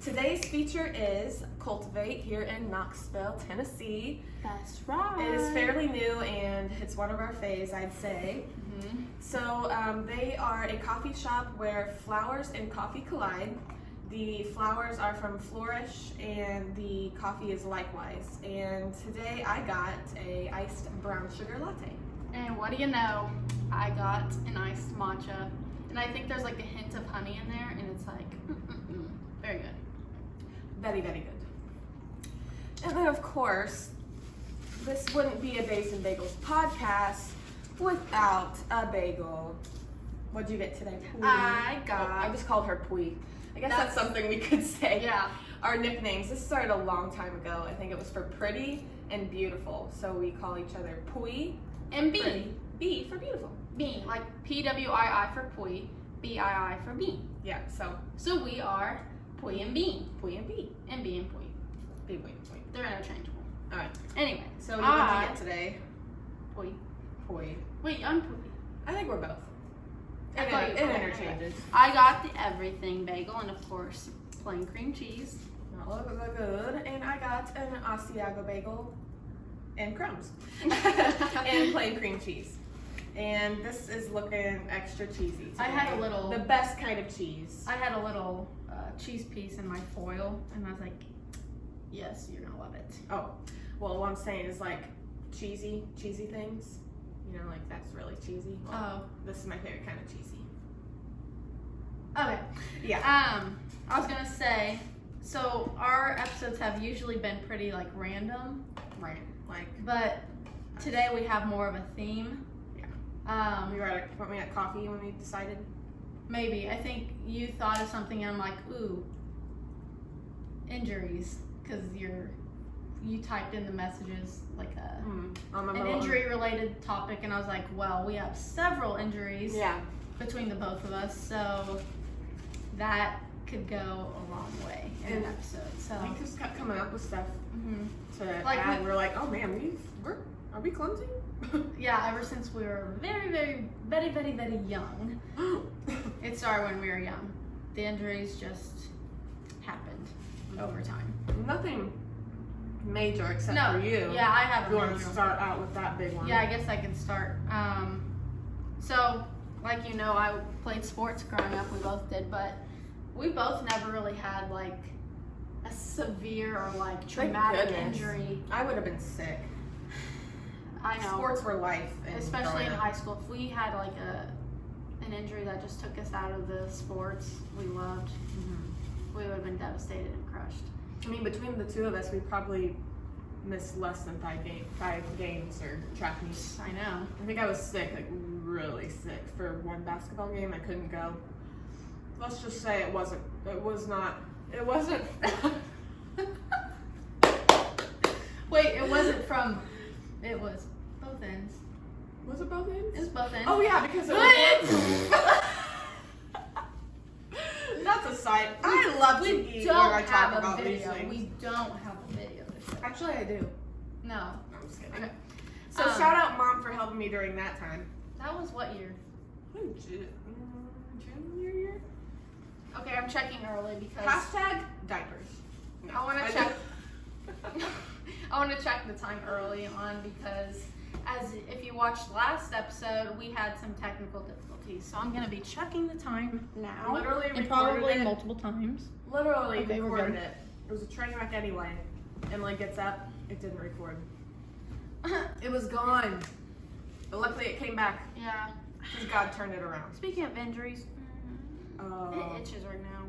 Today's feature is Cultivate here in Knoxville, Tennessee. That's right. It is fairly new and it's one of our faves, I'd say. Mm-hmm. So they are a coffee shop where flowers and coffee collide. The flowers are from Flourish and the coffee is likewise. And today I got a iced brown sugar latte. And what do you know? I got an iced matcha. And I think there's like a hint of honey in there, and it's like, very good. Very, very good. And then of course, this wouldn't be a Babes and Bagels podcast without a bagel. What'd you get today? Pui. I got... I just called her Pui. I guess that's something we could say. Yeah. Our nicknames. This started a long time ago. I think it was for pretty and beautiful. So we call each other Pui And B. Pretty. B for beautiful. B. Like P-W-I-I for Pui. B-I-I for B. Yeah, So we are Pui and B. Pui and B. And B and Pui. B, Pui, Pui. They're interchangeable. Alright. Anyway. So what did you get today? Pui. Pui. Wait, I'm Pui. I think we're both. It interchanges. I got the everything bagel and of course plain cream cheese. Not look good. And I got an Asiago bagel and crumbs. And plain cream cheese. And this is looking extra cheesy today. I had a little... The best kind of cheese. I had a little cheese piece in my foil and I was like, yes, you're gonna love it. Oh, well, what I'm saying is like cheesy things. You know, like that's really cheesy. Well, this is my favorite kind of cheesy. Okay. Yeah. I was gonna say, so our episodes have usually been pretty like random. Right. Like. But today we have more of a theme. Yeah. We were at coffee when we decided. Maybe. I think you thought of something and I'm like, ooh, injuries, because you typed in the messages like an injury-related topic, and I was like, well, we have several injuries between the both of us, so that could go a long way in an episode. So we just kept coming up with stuff to like add. We're like, oh man, are we clumsy? Yeah, ever since we were very, very, very, very, very young. It started when we were young. The injuries just happened over time. Nothing major except for you. Yeah, I have a You want to start out with that big one? Yeah, I guess I can start. So, like you know, I played sports growing up. We both did, but we both never really had like a severe or like traumatic injury. I would have been sick. I know. Sports were life. Especially in high school. If we had like an injury that just took us out of the sports we loved, we would have been devastated and crushed. I mean, between the two of us, we probably missed less than 5 games or track meets. I know. I think I was sick, like really sick for one basketball game. I couldn't go. Let's just say it wasn't. Wait, it wasn't from. It was both ends. Was it both ends? It was both ends. Oh yeah, because it was. That's a side. I love to eat when I talk about these things. We don't have a video to show. Actually, I do. No. I'm just kidding. Okay. So shout out Mom for helping me during that time. That was what year? Junior year? Okay, I'm checking early because... Hashtag diapers. No, I want to check... I want to check the time early on because if you watched last episode, we had some technical difficulties. So I'm going to be checking the time now. Literally and probably multiple times. Literally recorded it. It was a train wreck anyway. Emily gets up, it didn't record. It was gone. But luckily it came back. Yeah. Because God turned it around. Speaking of injuries, it itches right now.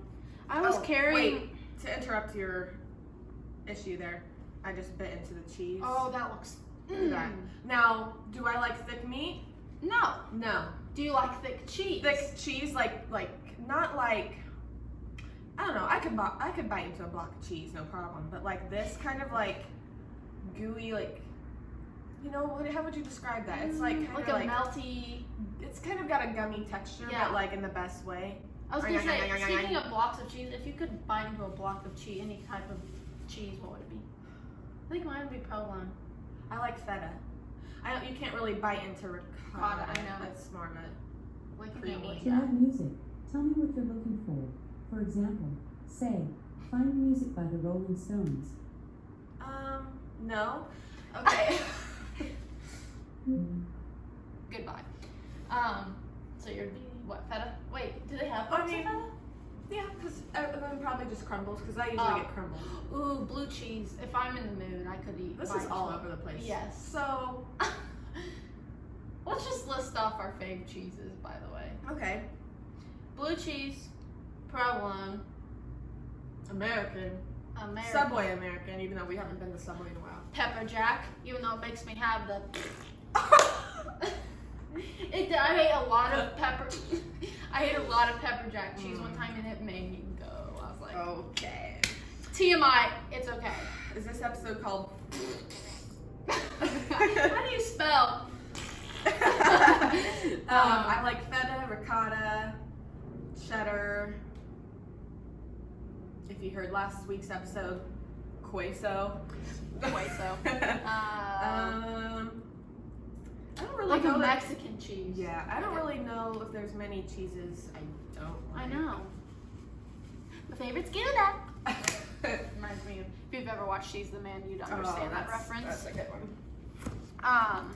I was carrying... Wait, to interrupt your issue there, I just bit into the cheese. Oh, that looks... Look at that. Now, do I like thick meat? No. No. Do you like thick cheese? Thick cheese, like not like, I don't know, I could bite into a block of cheese, no problem. But like this kind of like gooey, like, you know, how would you describe that? It's like kind of like a melty. It's kind of got a gummy texture, but like in the best way. I was gonna say, speaking of blocks of cheese, if you could bite into a block of cheese, any type of cheese, what would it be? I think mine would be provolone. I like feta. You can't really bite into ricotta. I know. It's more of a Like creamy. To add music, tell me what you're looking for. For example, say, Find music by the Rolling Stones. No. Okay. Goodbye. So you're the, what, feta? Wait, do they have I parts mean, of feta? Yeah, because then probably just crumbles, because I usually get crumbles. Ooh, blue cheese. If I'm in the mood, I could eat. This is all over the place. Yes. So, let's just list off our fave cheeses, by the way. okay. Blue cheese, provolone, American. Subway American, even though we haven't been to Subway in a while. pepper jack, even though it makes me have the. I ate a lot of pepper. I ate a lot of pepper jack cheese one time, and it made me go. I was like, okay. TMI, it's okay. Is this episode called? How do you spell? I like feta, ricotta, cheddar. If you heard last week's episode, queso. Queso. I don't really like know a Mexican cheese. Yeah, I don't really know if there's many cheeses I don't like. I know. My favorite's Gouda. Reminds me of, if you've ever watched She's the Man, you'd understand that reference. That's a good one.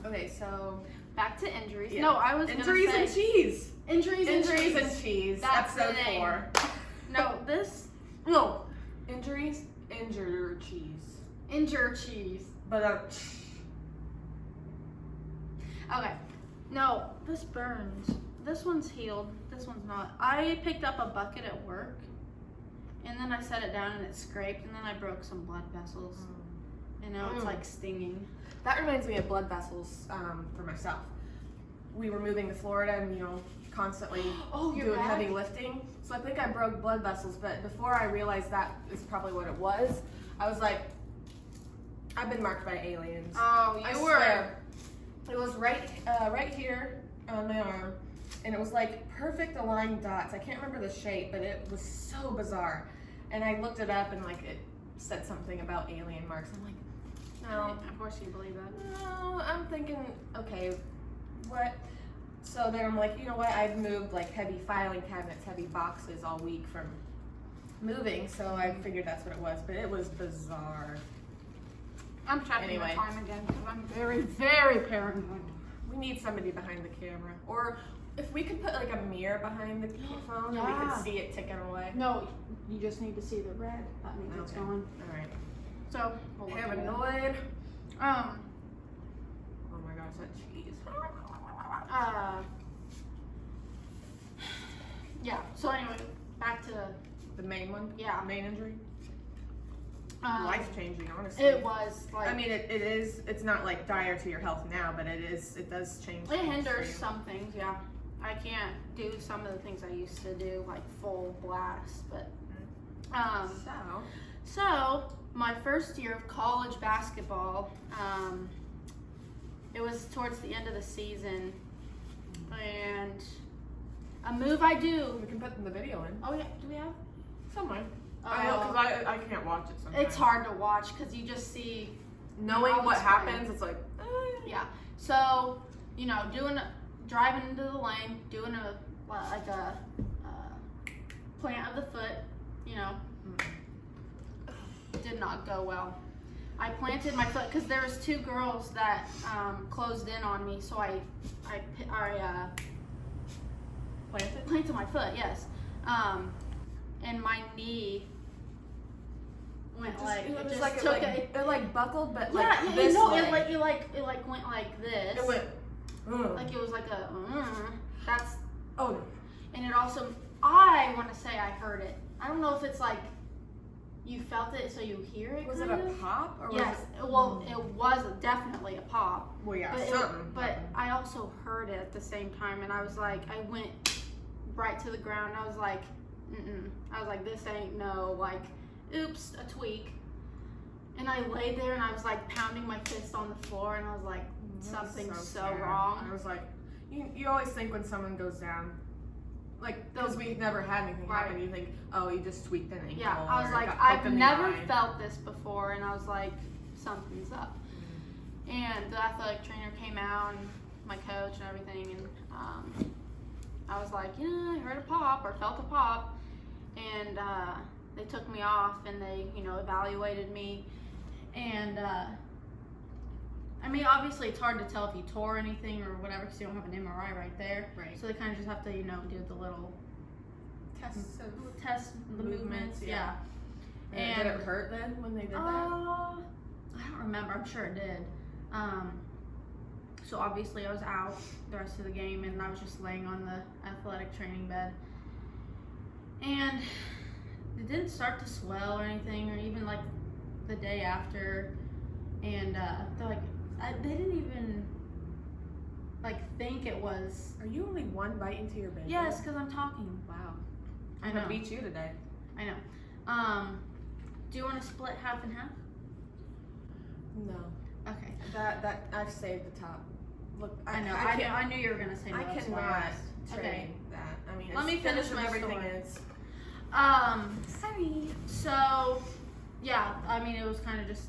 Okay, so back to injuries. Yeah. No, I was injuries gonna and say cheese. Injuries and cheese. That's episode the name. 4. No, this injuries, injure cheese. injure cheese. But Okay. No, this burns. This one's healed. This one's not. I picked up a bucket at work, and then I set it down and it scraped, and then I broke some blood vessels. And now it's like stinging. that reminds me of blood vessels for myself. We were moving to Florida and, constantly doing heavy lifting. So I think I broke blood vessels, but before I realized that is probably what it was, I was like, I've been marked by aliens. Oh, I you swear. It was right here on my arm, and it was like perfect aligned dots. I can't remember the shape, but it was so bizarre. And I looked it up, and like it said something about alien marks. I'm like, no. Of course you believe that. No, I'm thinking, okay, what? So then I'm like, you know what? I've moved like heavy filing cabinets, heavy boxes all week from moving, so I figured that's what it was. But it was bizarre. I'm checking Anyway. the time again because I'm very, very paranoid. We need somebody behind the camera, or if we could put like a mirror behind the phone, and we could see it ticking away. No, you just need to see the red. That means it's going. All right. So, we'll look at it. Paranoid. Um, Oh my gosh, that cheese. yeah. So anyway, back to The main one. Yeah. Main injury. Life changing, honestly. it was like I mean, it is. It's not like dire to your health now, but it is. It does change. it things hinders for you. some things. Yeah, I can't do some of the things I used to do, like full blast. But so my first year of college basketball, it was towards the end of the season, and a move I do. We can put the video in Oh yeah, do we have? somewhere. I know, because I can't watch it sometimes. It's hard to watch because you just see. Knowing all what this happens, it's like. Yeah. So, driving into the lane, doing a plant of the foot, did not go well. I planted my foot because there was 2 girls that closed in on me, so I planted my foot, yes. And my knee went it buckled, but this way. it went like this. It went. Like it was like a. That's. Oh no. And it also, I want to say I heard it. I don't know if it's like you felt it, so you hear it. Was it a pop? Or Yes. It was definitely a pop. Well, yeah, But something. but I also heard it at the same time, and I was like, I went right to the ground. And I was like, I was like, this ain't no like, oops, a tweak. And I laid there and I was like pounding my fist on the floor, and I was like, something's so wrong. I was like, you always think when someone goes down, like, because we've never had anything happen, you think, oh, you just tweaked an ankle. Yeah, I was like, I've never felt this before, and I was like, something's up. And the athletic trainer came out, and my coach and everything, and I was like, yeah, I heard a pop or felt a pop, and they took me off and they, you know, evaluated me. And, I mean, obviously it's hard to tell if you tore anything or whatever because you don't have an MRI right there. Right. So they kind of just have to, you know, do the little test the movements. Yeah. And did it hurt then when they did that? I don't remember. I'm sure it did. So obviously I was out the rest of the game and I was just laying on the athletic training bed. And it didn't start to swell or anything, or even like the day after. And they're like, they didn't even like think it was. Are you only one bite into your bagel? Yes, because I'm talking. Wow. I I'm know. gonna beat you today. I know. Do you want to split half and half? No. Okay. That I've saved the top. Look, I knew you were gonna say no. I that's why cannot asked. trade that. I mean, Let me finish my everything story. is. Sorry. So, yeah, I mean, it was kind of just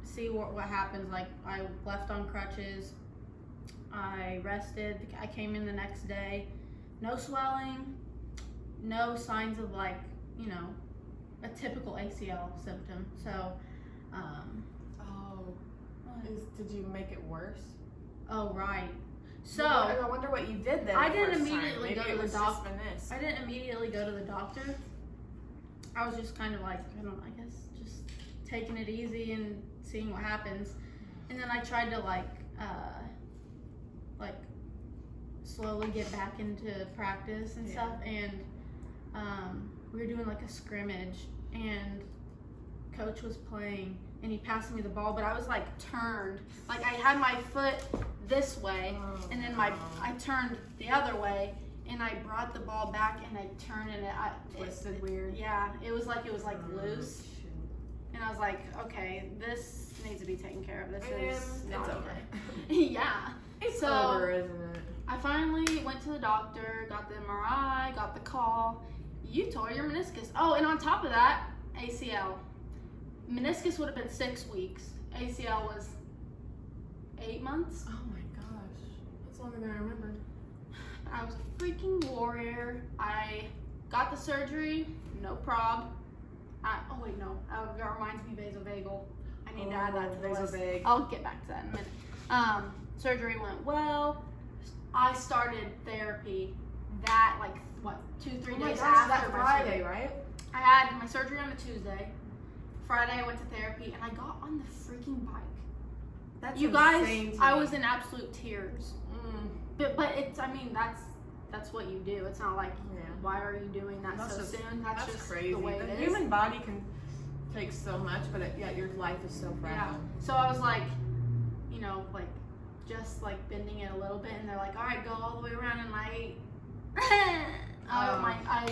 see what happens. Like, I left on crutches. I rested. I came in the next day. No swelling. No signs of, like, you know, a typical ACL symptom. So, Did you make it worse? Oh, right. So I wonder what you did then. I didn't immediately go to the doctor. I I didn't immediately go to the doctor. I was just kind of like, I guess just taking it easy and seeing what happens. And then I tried to like slowly get back into practice and stuff. And we were doing like a scrimmage, and coach was playing, and he passed me the ball, but I was like turned, like I had my foot this way, and then I turned the other way, and I brought the ball back, and I turned, and it twisted weird. Yeah, it was like loose, and I was like, okay, this needs to be taken care of. This is not over. Okay. Yeah, It's so over, isn't it? I finally went to the doctor, got the MRI, got the call. You tore your meniscus. Oh, and on top of that, ACL. Meniscus would have been 6 weeks. ACL was 8 months. Oh my gosh. That's longer than I remembered. I was a freaking warrior. I got the surgery, no prob. Oh wait, no. That reminds me of Babes Bagels. I need to add that to the Babes list. Bagels. I'll get back to that in a minute. Surgery went well. I started therapy that 2-3 days after that my Friday, surgery. right? I had my surgery on a Tuesday. Friday I went to therapy and I got on the freaking bike. That's You guys, insane to I me. was in absolute tears. But it's, I mean, that's what you do. It's not like, why are you doing that so soon? That's just crazy. the way it is. Human body can take so much, but yet your life is so fragile. Yeah. So I was like, you know, just bending it a little bit, and they're like, all right, go all the way around, and I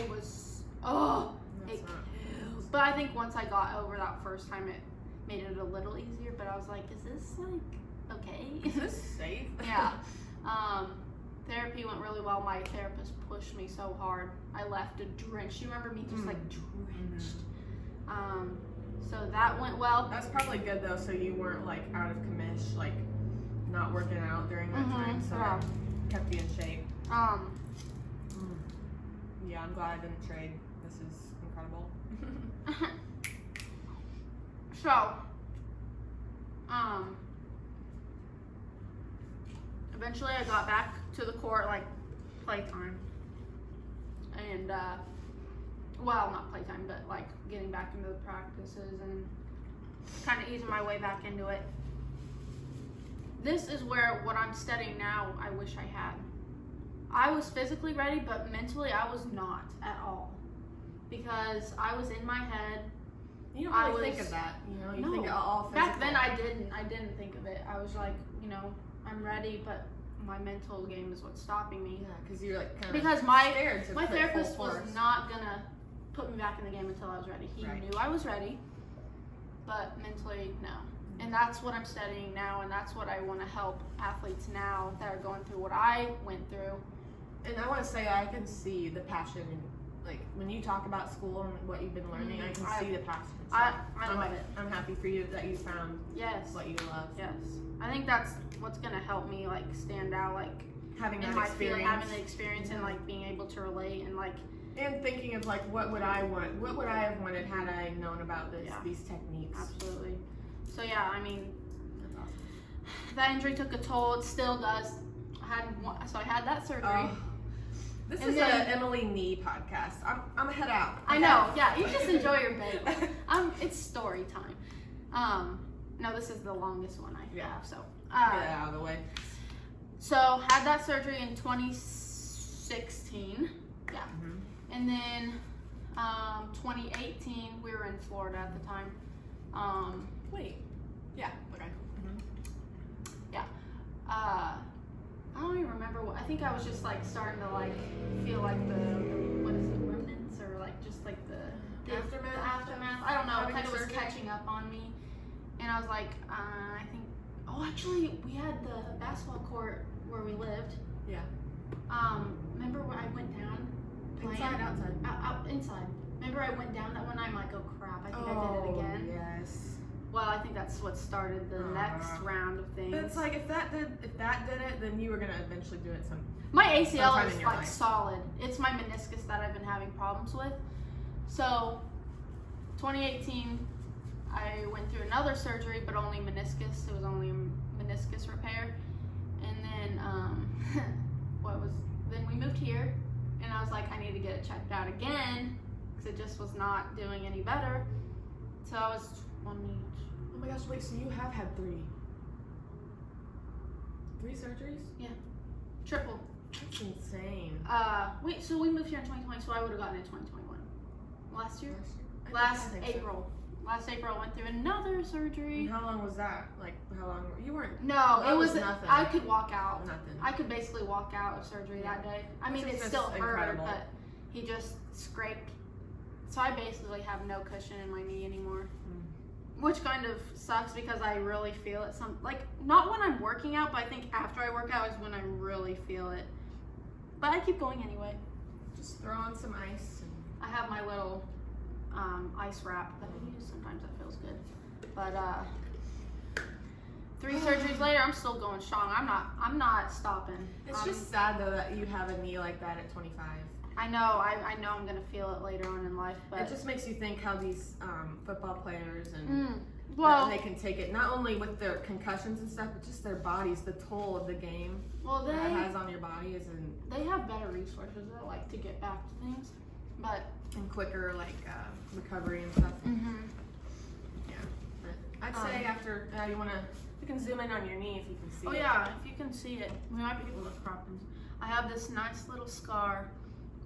was, but I think once I got over that first time, it made it a little easier, but I was like, is this okay? Is this safe? Yeah. Therapy went really well. My therapist pushed me so hard. I left drenched. You remember me just drenched? So that went well. That's probably good though, so you weren't out of commish, not working out during that time, so it kept you in shape. Yeah, I'm glad I didn't trade. This is incredible. So, eventually I got back to the court, playtime. And, well, not playtime, but, getting back into the practices and kind of easing my way back into it. This is where what I'm studying now, I wish I had. I was physically ready, but mentally I was not at all. Because I was in my head. You don't really think of that, you no, think it all physical. Back then I didn't think of it. I was like, I'm ready, but my mental game is what's stopping me. Yeah, because you're because my scared to my put therapist full was force. not gonna put me back in the game until I was ready. He knew I was ready, but mentally, no. And that's what I'm studying now, and that's what I want to help athletes now that are going through what I went through. And I want to say I can see the passion, when you talk about school and what you've been learning, I can see the passion. So I love it. I'm happy for you that you found what you love. Yes. I think that's what's gonna help me stand out, having in that my experience, field, having the experience, and being able to relate, and And thinking of like, what would I want? What would I have wanted had I known about these techniques? Absolutely. So yeah, I mean, That's awesome. that injury took a toll. It still does. I had that surgery. This And is then- an Emily Knee podcast. I'm gonna head out. I know. Yeah, you just enjoy your bagel. It's story time. No, this is the longest one I have. So Get it out of the way. So had that surgery in 2016. Yeah. Mm-hmm. And then 2018, we were in Florida at the time. Wait. Yeah. Okay. Mm-hmm. Yeah. I don't even remember what. I think I was just like starting to like feel like the what is it, remnants, or like just like the Aftermath? The aftermath. I don't know. It Having kind of was surgery? catching up on me, and I was like, I think. Oh, actually, we had the basketball court where we lived. Yeah. Remember where I went down? Playing? Inside, outside. Inside. Remember I went down that one night. I'm like, oh crap! I think I did it again. Yes. Well, I think that's what started the next round of things. But it's like if that did it, then you were gonna eventually do it some. My ACL sometime is in your like life. solid. It's my meniscus that I've been having problems with. So, 2018, I went through another surgery, but only meniscus. It was only a meniscus repair. And then, then we moved here, and I was like, I need to get it checked out again, because it just was not doing any better. So I was 20. Oh my gosh! Wait. So you have had three surgeries? Triple. That's insane. So we moved here in 2020, so I would have gotten it in 2021. Last year? I think so. April. Last April, I went through another surgery. And how long was that? Like, how long? You weren't. No, That it was was nothing. I could walk out. Nothing. I could basically walk out of surgery that day. I mean, Which is it still just hurt, incredible. but he just scraped. So I basically have no cushion in my knee anymore, which kind of sucks because I really feel it. Not when I'm working out, but I think after I work out is when I really feel it. But I keep going anyway. Just throw on some ice. I have my little ice wrap that I use. Sometimes that feels good. But 3 surgeries later, I'm still going strong. I'm not stopping. It's just sad though that you have a knee like that at 25. I know. I know I'm gonna feel it later on in life, but It just makes you think how these football players and well, that they can take it not only with their concussions and stuff, but just their bodies. The toll of the game that it has on your body is they have better resources that like to get back to things, but and quicker recovery and stuff. Yeah, but I'd say after you can zoom in on your knee if you can see. oh it. yeah, if you can see it, we might be able to crop this. I have this nice little scar.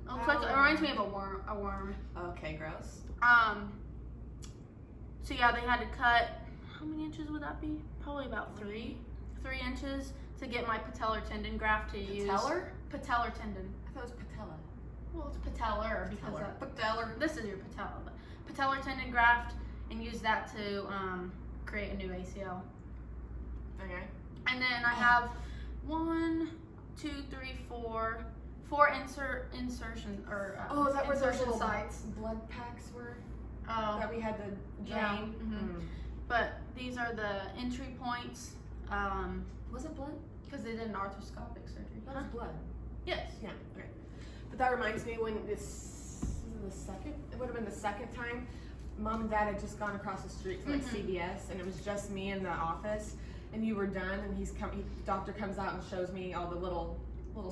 It looks like it reminds me of a worm. Okay, gross. So yeah, they had to cut, how many inches would that be? Probably about 3 inches to get my patellar tendon graft to use. Patellar tendon. I thought it was patella. Well, it's patellar because Patellar. this is your patella, but patellar tendon graft, and use that to create a new ACL. Okay. And then I have 4 insertion or Is that where those insertion little sites. blood packs were Oh, that we had to yeah. drain? But these are the entry points. Was it blood? Because they did an arthroscopic surgery. That was blood. Yes. Yeah. Okay. But that reminds me when it would have been the second time, Mom and Dad had just gone across the street to CVS, and it was just me in the office, and you were done, and doctor comes out and shows me all the little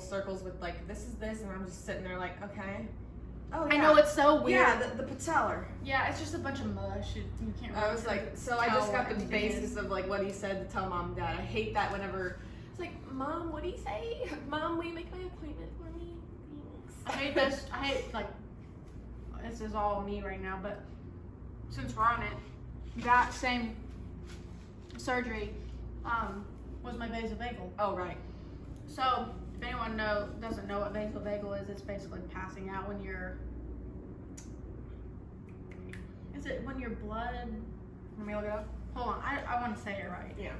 circles with like this is this, and I'm just sitting there like, okay. Oh yeah. I know, it's so weird. Yeah, the patellar. Yeah, it's just a bunch of mush. You can't really I was like, so I tell just got the what it basis is. of like what he said to tell Mom and Dad. I hate that whenever it's like, Mom, what do you say? Mom, will you make my appointment for me? Thanks. I hate like this is all me right now, but since we're on it, that same surgery was my vasovagal. Oh right. So if anyone doesn't know what vasovagal is, it's basically passing out when you're. Is it when your blood? Let me look it up. Hold on, I want to say it right. Yeah.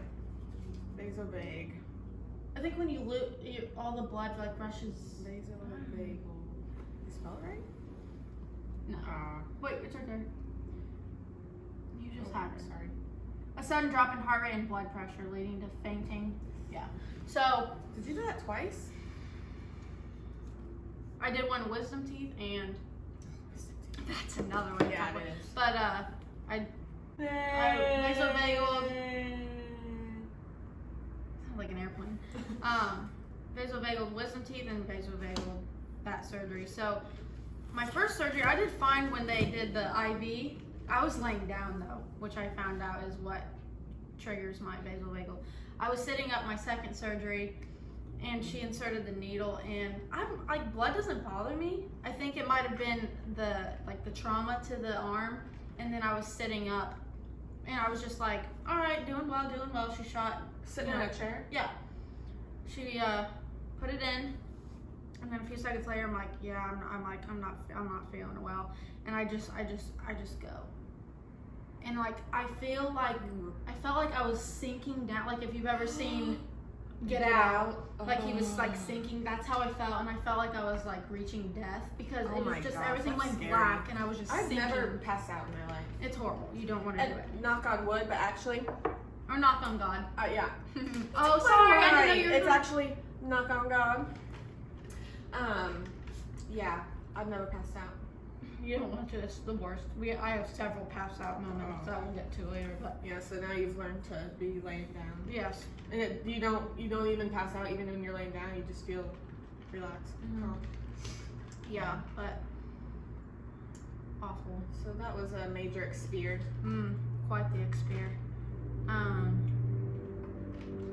Vasovag. I think when you all the blood like rushes. Vasovagal. You spell it right? No. Wait, it's right there. You just had it. Sorry. A sudden drop in heart rate and blood pressure leading to fainting. Yeah. So Did you do that twice? I did one wisdom teeth and That's another one. Yeah, it is. But vasovagal. Sounds like an airplane. Vasovagal wisdom teeth and vasovagal bat surgery. So my first surgery, I did fine when they did the IV. I was laying down though, which I found out is what triggers my vasovagal. I was sitting up my second surgery, and she inserted the needle, and I'm like, blood doesn't bother me. I think it might have been the trauma to the arm, and then I was sitting up, and I was just like, all right, doing well. She shot Sitting in a chair? Yeah. She put it in, and then a few seconds later, I'm like, yeah, I'm not feeling well, and I just go, and like I felt like I was sinking down. Like if you've ever seen Get Out, like he was like sinking. That's how I felt, and I felt like I was like reaching death because it was just everything went scary. black, and I was just sinking. I've never passed out in my life. It's horrible. You don't want to do it. Knock on wood, but actually, or knock on God. Yeah. Oh, sorry. I didn't know you were. It's actually knock on God. Yeah, I've never passed out. You don't want to. It's the worst. I have several pass out moments that we'll get to later. But yeah, so now you've learned to be laying down. Yes. And you don't even pass out even when you're laying down. You just feel relaxed. Mm-hmm. Yeah, but awful. So that was a major experience. Quite the experience.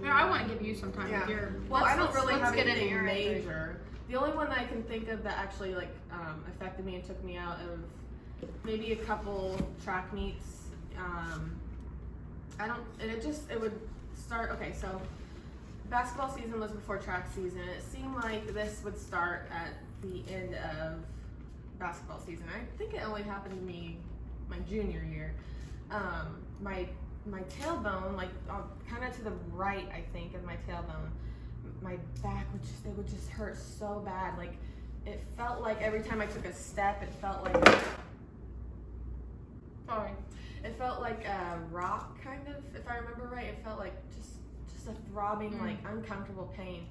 Yeah, I want to give you some time with your. Well, I don't really have get anything into major. The only one that I can think of that actually affected me and took me out of maybe a couple track meets. It would start. Okay, so basketball season was before track season. It seemed like this would start at the end of basketball season. I think it only happened to me my junior year. My tailbone, like kind of to the right, I think, of my tailbone, my back would just hurt so bad. Like it felt like every time I took a step, it felt like it felt like a rock, kind of, if I remember right. It felt like just a throbbing, like uncomfortable pain.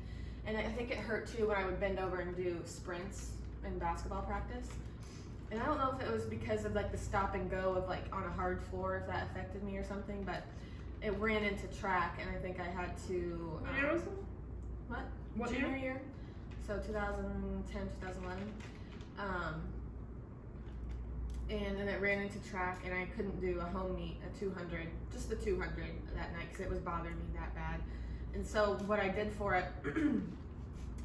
And I think it hurt too when I would bend over and do sprints in basketball practice. And I don't know if it was because of like the stop and go of like on a hard floor, if that affected me or something, but it ran into track, and I think I had to. What year was it? What junior year? So 2010, 2011. And then it ran into track, and I couldn't do a home meet, a 200, just the 200 that night because it was bothering me that bad. And so what I did for it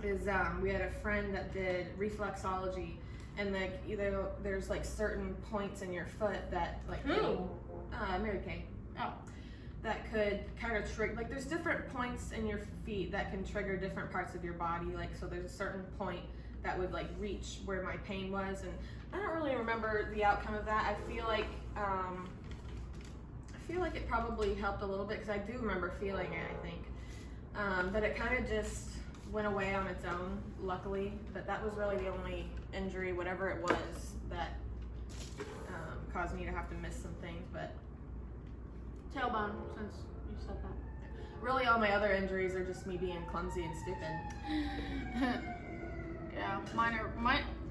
is we had a friend that did reflexology. And like either there's like certain points in your foot that like Mary Kay. Oh. That could kind of trigger, like there's different points in your feet that can trigger different parts of your body. Like so there's a certain point that would like reach where my pain was, and I don't really remember the outcome of that. I feel like it probably helped a little bit because I do remember feeling it, I think. But it kind of just went away on its own, luckily. But that was really the only injury, whatever it was, that caused me to have to miss some things. But Tailbone, since you said that. Really, all my other injuries are just me being clumsy and stupid. Yeah,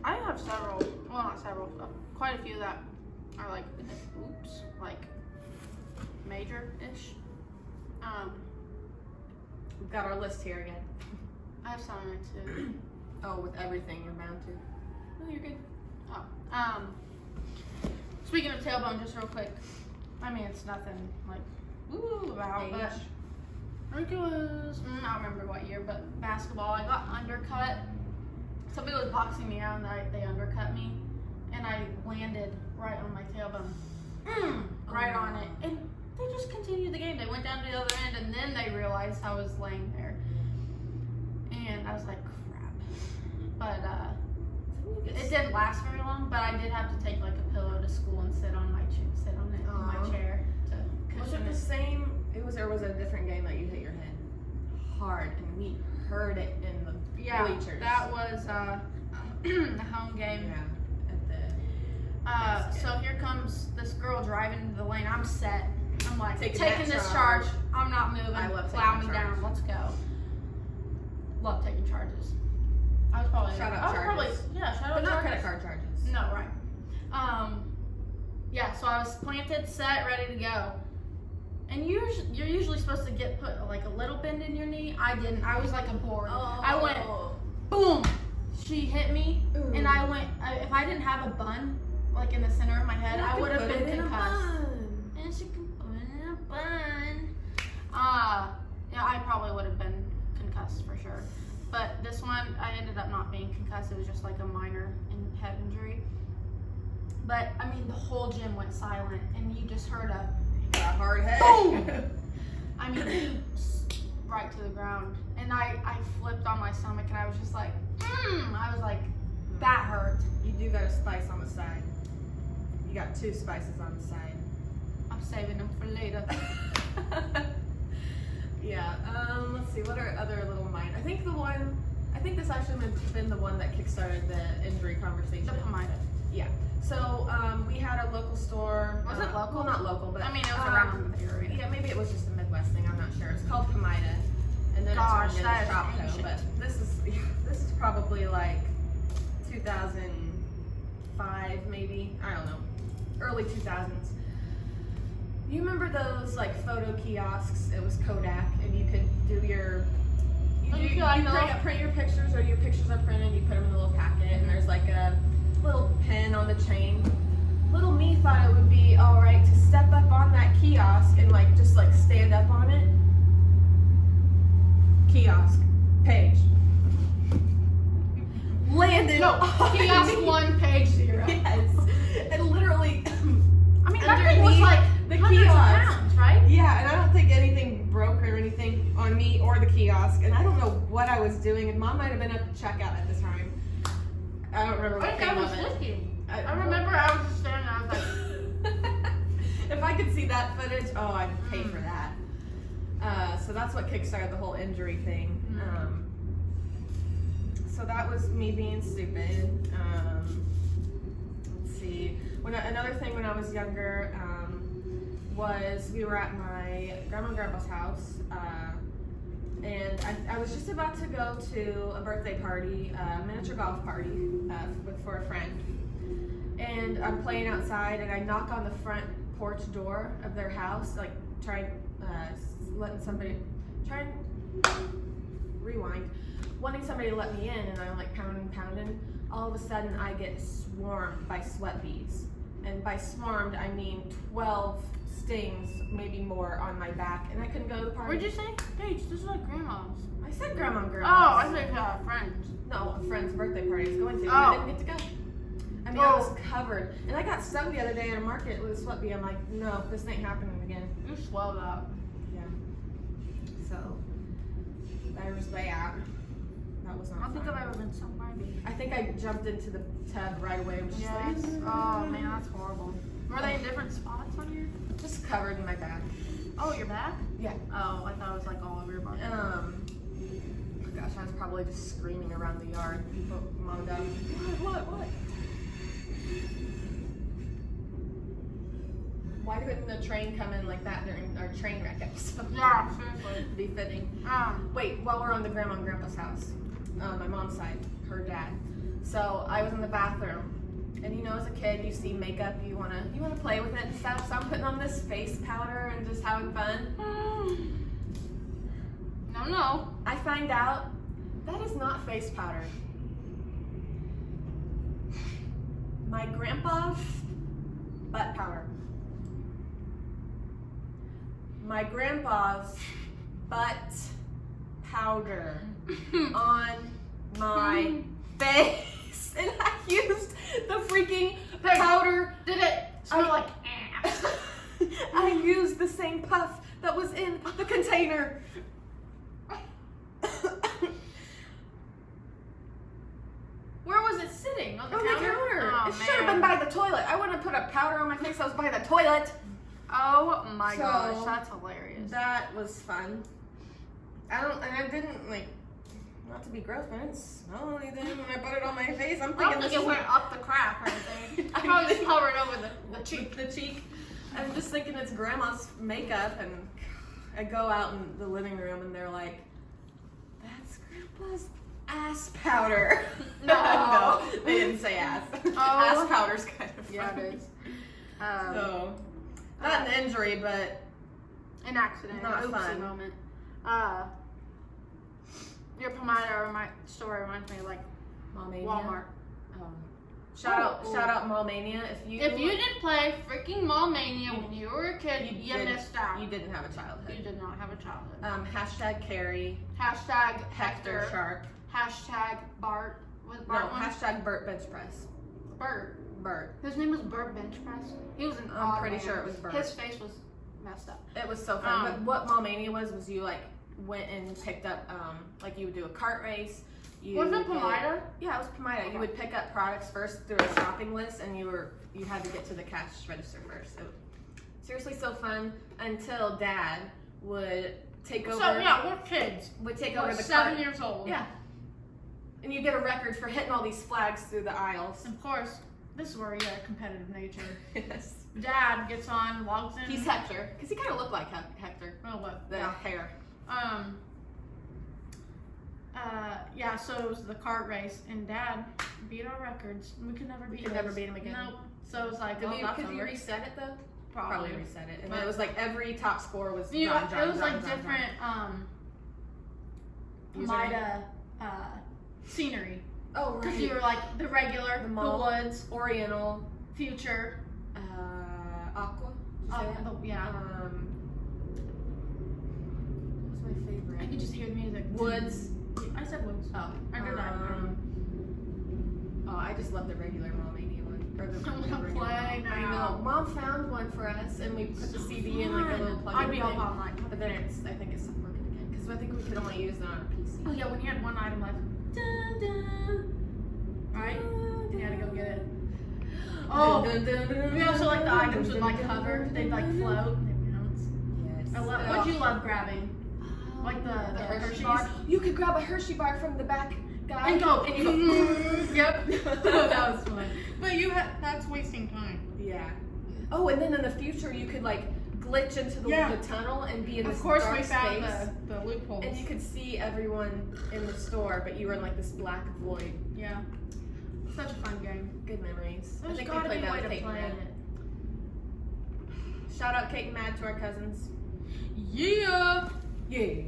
I have several, well not several, quite a few that are like, like major-ish. We've got our list here again. I have some on it too. Oh, with everything you're bound to. No, you're good. Oh, speaking of tailbone, just real quick. I mean, it's nothing like about, but I think it was, I don't remember what year, but basketball, I got undercut. Somebody was boxing me out and they undercut me, and I landed right on my tailbone, right on it. And they just continued the game. They went down to the other end, and then they realized I was laying there. And I was like, crap. But it didn't last very long, but I did have to take like a pillow to school and sit on my chair to cushion Was it the same? Or was it a different game that you hit your head hard and we heard it in the bleachers? That was the home game. Yeah. So here comes this girl driving into the lane. I'm set. I'm like taking this charge. charge. I'm not moving. I love Plow me taking down. Let's go. Love taking charges. I was probably shout out charges. Shout out but not charges. credit card charges. No, right. Yeah, so I was planted, set, ready to go. And you're usually supposed to put like a little bend in your knee. I didn't. I was like a board. Oh. I went, boom. She hit me, and I went. If I didn't have a bun like in the center of my head, I would have been concussed. And she can put it in a bun. Yeah, I probably would have been concussed for sure. But this one, I ended up not being concussed. It was just like a minor head injury. But I mean, the whole gym went silent, and you just heard a hard head. Boom! I mean, right to the ground. And I flipped on my stomach, and I was just like, I was like, that hurt. You do got a spice on the side. You got 2 spices on the side. I'm saving them for later. Yeah. Let's see. What are other little mine? I think this actually might have been the one that kickstarted the injury conversation. The Pomida. Yeah. So we had a local store. Was it local? Well, not local, but I mean, it was around the area. Yeah, maybe it was just a Midwest thing. I'm not sure. It's called Pomida, and then Gosh, it turned into that is Shopco. But this is probably like 2005, maybe. I don't know, early 2000s. You remember those like photo kiosks? It was Kodak, and you could do your print your pictures, or your pictures are printed. You put them in a little packet, and there's like a little pin on the chain. Little me thought it would be all right to step up on that kiosk and like just like stand up on it. Kiosk, Paige. Landed. No, kiosk 1, page 0. Yes, and literally. I mean, that thing was like the hundreds kiosk, of pounds, right? Yeah, and I don't think anything broke or anything on me or the kiosk, and I don't know what I was doing, and Mom might have been at the checkout at the time. I don't remember what I think came I was of it. with you. I remember I was just standing there, I was like... If I could see that footage, I'd pay for that. So that's what kickstarted the whole injury thing. So that was me being stupid. Let's see. Another thing when I was younger was we were at my grandma and grandpa's house, and I was just about to go to a birthday party, a miniature golf party for a friend. And I'm playing outside, and I knock on the front porch door of their house, like wanting somebody to let me in, and I'm like pounding. All of a sudden, I get swarmed by sweat bees. And by swarmed, I mean 12 stings, maybe more, on my back, and I couldn't go to the party. What'd you say? Paige, this is like grandma's. I said grandma and Oh, grandma's. I think friends. No, a friend's birthday party I was going to, and I didn't get to go. I mean, I was covered. And I got stung the other day at a market with a sweat bee. I'm like, no, this ain't happening again. You swelled up. Yeah. So, there's that. That was not I don't think fun. I've ever been stung by a bee. I think I jumped into the tub right away. Which Yes. is like, Oh, man, that's horrible. Were they in different spots on you? just covered in my back. Oh, your back? Yeah. Oh, I thought it was like all over your body. Oh gosh, I was probably just screaming around the yard. People, Mom, Dad, what? Why couldn't the train come in like that during our train wreck episode? Yeah, seriously. Be fitting. Wait, while we're on the grandma and grandpa's house, my mom's side, her dad. So I was in the bathroom, and as a kid, you see makeup, you wanna play with it and stuff. So I'm putting on this face powder and just having fun. No. I find out that is not face powder. My grandpa's butt powder. My grandpa's butt powder on my face, and I used the freaking powder. Did it smell like ass? I used the same puff that was in the container. Where was it sitting? On the On counter? the counter. Oh, It should have been by the toilet. I wouldn't have put a powder on my face. I was by the toilet. Oh my So, gosh, that's hilarious. That was fun. I didn't not to be gross, but I didn't smell anything when I put it on my face. I'm I thinking don't think this it went up the crack or anything. I probably just covered over the cheek. The cheek. I'm just thinking it's grandma's makeup, and I go out in the living room, and they're like, "That's grandpa's ass powder." No. No, they didn't say ass. Oh. Ass powder's kind of Yeah, it is. So, not an injury, but an accident. Not Oopsie fun. moment. Your Pomida story reminds me of like Mallmania. Walmart. Shout out Mallmania. If you didn't play freaking Mallmania when you were a kid, you missed out. You didn't have a childhood. You did not have a childhood. Hashtag Carrie. Hashtag Hector Sharp. Hashtag Bart. Was Bart one? Hashtag Bert Bench Press. Bert. His name was Bert Bench Press. He was an I'm odd pretty man. sure it was Bert. His face was messed up. It was so fun. But what Mallmania was you like went and picked up like you would do a cart race. Was it Pomida? Yeah, it was Pomida. Okay. You would pick up products first through a shopping list, and you had to get to the cash register first. So seriously, so fun until Dad would take over. So yeah, we're kids. Would take over the 7 cart. years old. Yeah. And you get a record for hitting all these flags through the aisles. Of course, this is where you got a competitive nature. Yes. Dad gets on, logs in. He's Hector, because he kind of looked like Hector. Oh, what? The hair. Yeah, so it was the kart race, and Dad beat our records. We could never beat him again. Nope. So it was like, Could you reset it though? Probably reset it. And But it was like every top score was it was like different Pomida scenery. Oh, right. Because you were like the regular, the woods, Oriental, future, Aqua. yeah. What was my favorite? I could just hear the music. Woods. I said woods. Oh, I did that. I just love the regular Mallmania one. Or the I'm gonna regular play one. I now. know. Mom found one for us, and we put the CD in like a little plug-in I'd be all thing. online. But then I think it's stopped working again because I think we could only use it on our PC. Oh yeah, when you had one item left. Dun, dun. Right? And you had to go get it. Oh, we also like the items would like hover. They'd like float. They'd bounce. Yes. What'd you love grabbing? Like the Hershey bar. You could grab a Hershey bar from the back guy and go. Yep. That was fun. But that's wasting time. Yeah. Oh, and then in the future you could like glitch into the tunnel and be in this dark space. Of course we found the loopholes. And you could see everyone in the store, but you were in like this black void. Yeah. Such a fun game. Good memories. There's I think gotta we be played a that way with to Kate play and it. Matt. Shout out Kate and Matt to our cousins. Yeah. Yeah.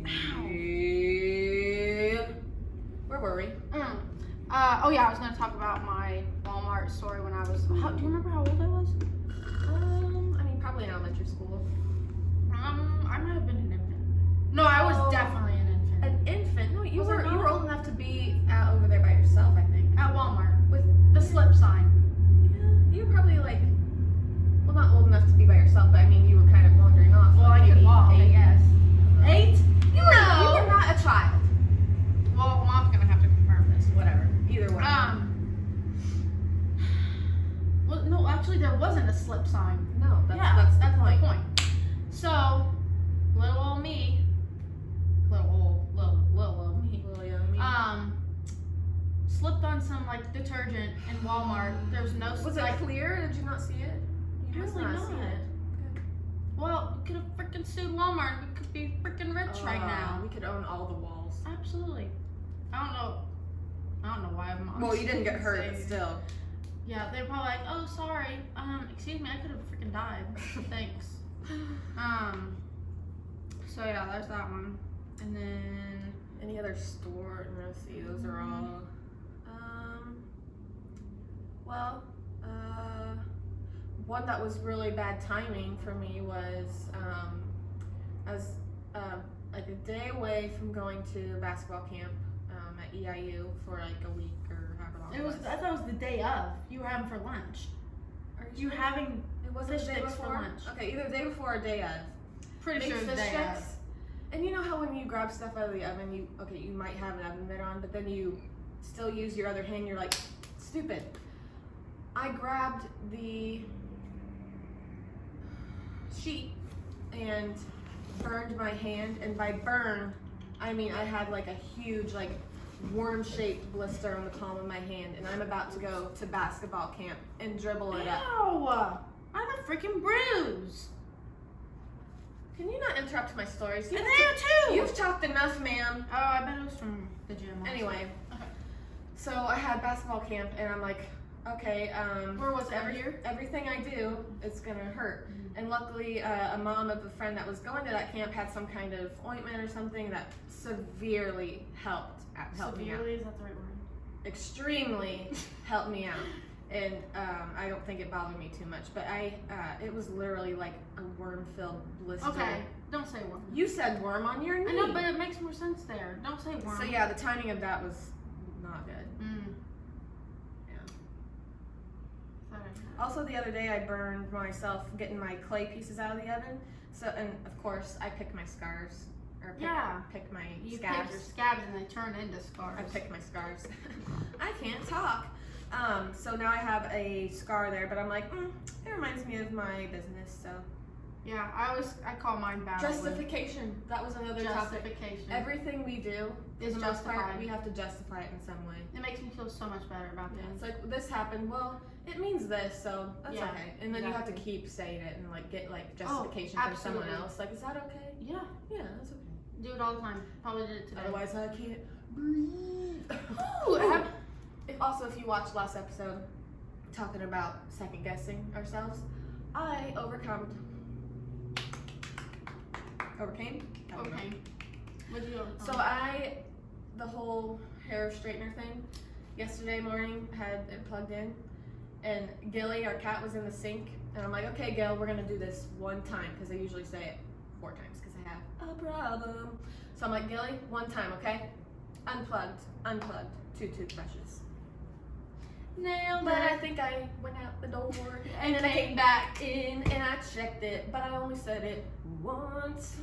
Where were we? Oh yeah, I was gonna talk about my Walmart story when I was. Do you remember how old I was? I mean, probably in elementary school. I might have been an infant. No, I was definitely an infant. An infant? No, you were old enough to be out over there by yourself, I think. At Walmart with the slip sign. Yeah, you were probably like, well, not old enough to be by yourself, but I mean, you were kind of wandering off. Well, like I could walk, 8. I guess. 8? You were not a child. Well, Mom's gonna have to confirm this. Whatever. Either way. Well, no, actually, there wasn't a slip sign. No, that's the point. So, little old me, little old me, Little young me. slipped on some like detergent in Walmart. There was no. Was it clear? Did you not see it? You must Really not see not. it. Well, we could have freaking sued Walmart. We could be freaking rich right now. We could own all the walls. Absolutely. I don't know why I'm. Well, you didn't get hurt, but still. Yeah, they're probably like, oh, sorry. Excuse me, I could have freaking died. Thanks. So yeah, there's that one. And then Any other store? Let's see. Those are all. One that was really bad timing for me was I was like a day away from going to basketball camp at EIU for like a week or however long it was. I thought it was the day of. You were having for lunch. Are you having It wasn't fish the day sticks before. for lunch? Okay, either the day before or day of. Pretty sure it was the fish day sticks. of. And you know how when you grab stuff out of the oven, you might have an oven mitt on, but then you still use your other hand. You're like, stupid. I grabbed the sheet and burned my hand, and by burn, I mean I had like a huge like worm-shaped blister on the palm of my hand, and I'm about to go to basketball camp and dribble it up. Ow! I have a freaking bruise. Can you not interrupt my stories? And there too! You've talked enough, ma'am. Oh, I bet it was from the gym. Anyway, Okay. so I had basketball camp, and I'm like, okay, or was it here? Everything I do, it's gonna hurt. And luckily, a mom of a friend that was going to that camp had some kind of ointment or something that severely helped me out. Severely, is that the right word? Extremely helped me out. And I don't think it bothered me too much, but it was literally like a worm-filled blister. Okay, don't say worm. You said worm on your knee. I know, but it makes more sense there. Don't say worm. So yeah, the timing of that was not good. Yeah. Also, the other day I burned myself getting my clay pieces out of the oven. So, and of course, I pick my scars. Or pick my you scabs. pick your scabs and they turn into scars. I pick my scars. I can't talk. So now I have a scar there, but I'm like, it reminds me of my business, so. Yeah, I call mine battle. Justification. That was another topic. Justification. Everything we do is justified. We have to justify it in some way. It makes me feel so much better about that. It's like, this happened, well, it means this, so that's okay. And then you have to keep saying it and like get like justification from someone else. Like, is that okay? Yeah. Yeah, that's okay. Do it all the time. Probably did it today. Otherwise I can't breathe. Also, if you watched last episode talking about second guessing ourselves, I overcame. Okay. What did you overcome? So the whole hair straightener thing, yesterday morning had it plugged in, and Gilly, our cat, was in the sink, and I'm like, okay, Gil, we're gonna do this one time, because I usually say it 4 times, because I have a problem. So I'm like, Gilly, one time, okay? Unplugged, 2 toothbrushes. Nailed But it. I think I went out the door and then I came back in and I checked it, but I only said it once.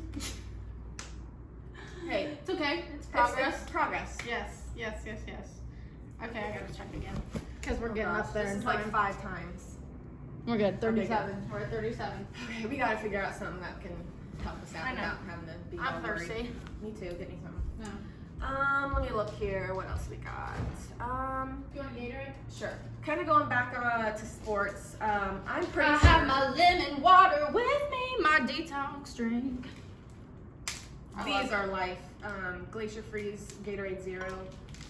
Hey, it's okay. It's progress. It's progress. Yes. Okay, I gotta check again because we're getting up there. This in is time. like 5 times. We're good. 37. Okay, We're at 37. Okay, we gotta figure out something that can help us out I know. without having to be I'm all worried. thirsty. Me too. Get me some. No. Let me look here. What else we got? You want Gatorade? Sure. Kind of going back to sports. I'm pretty I sure. have my lemon water with me, my detox drink. These are life. Glacier Freeze, Gatorade Zero.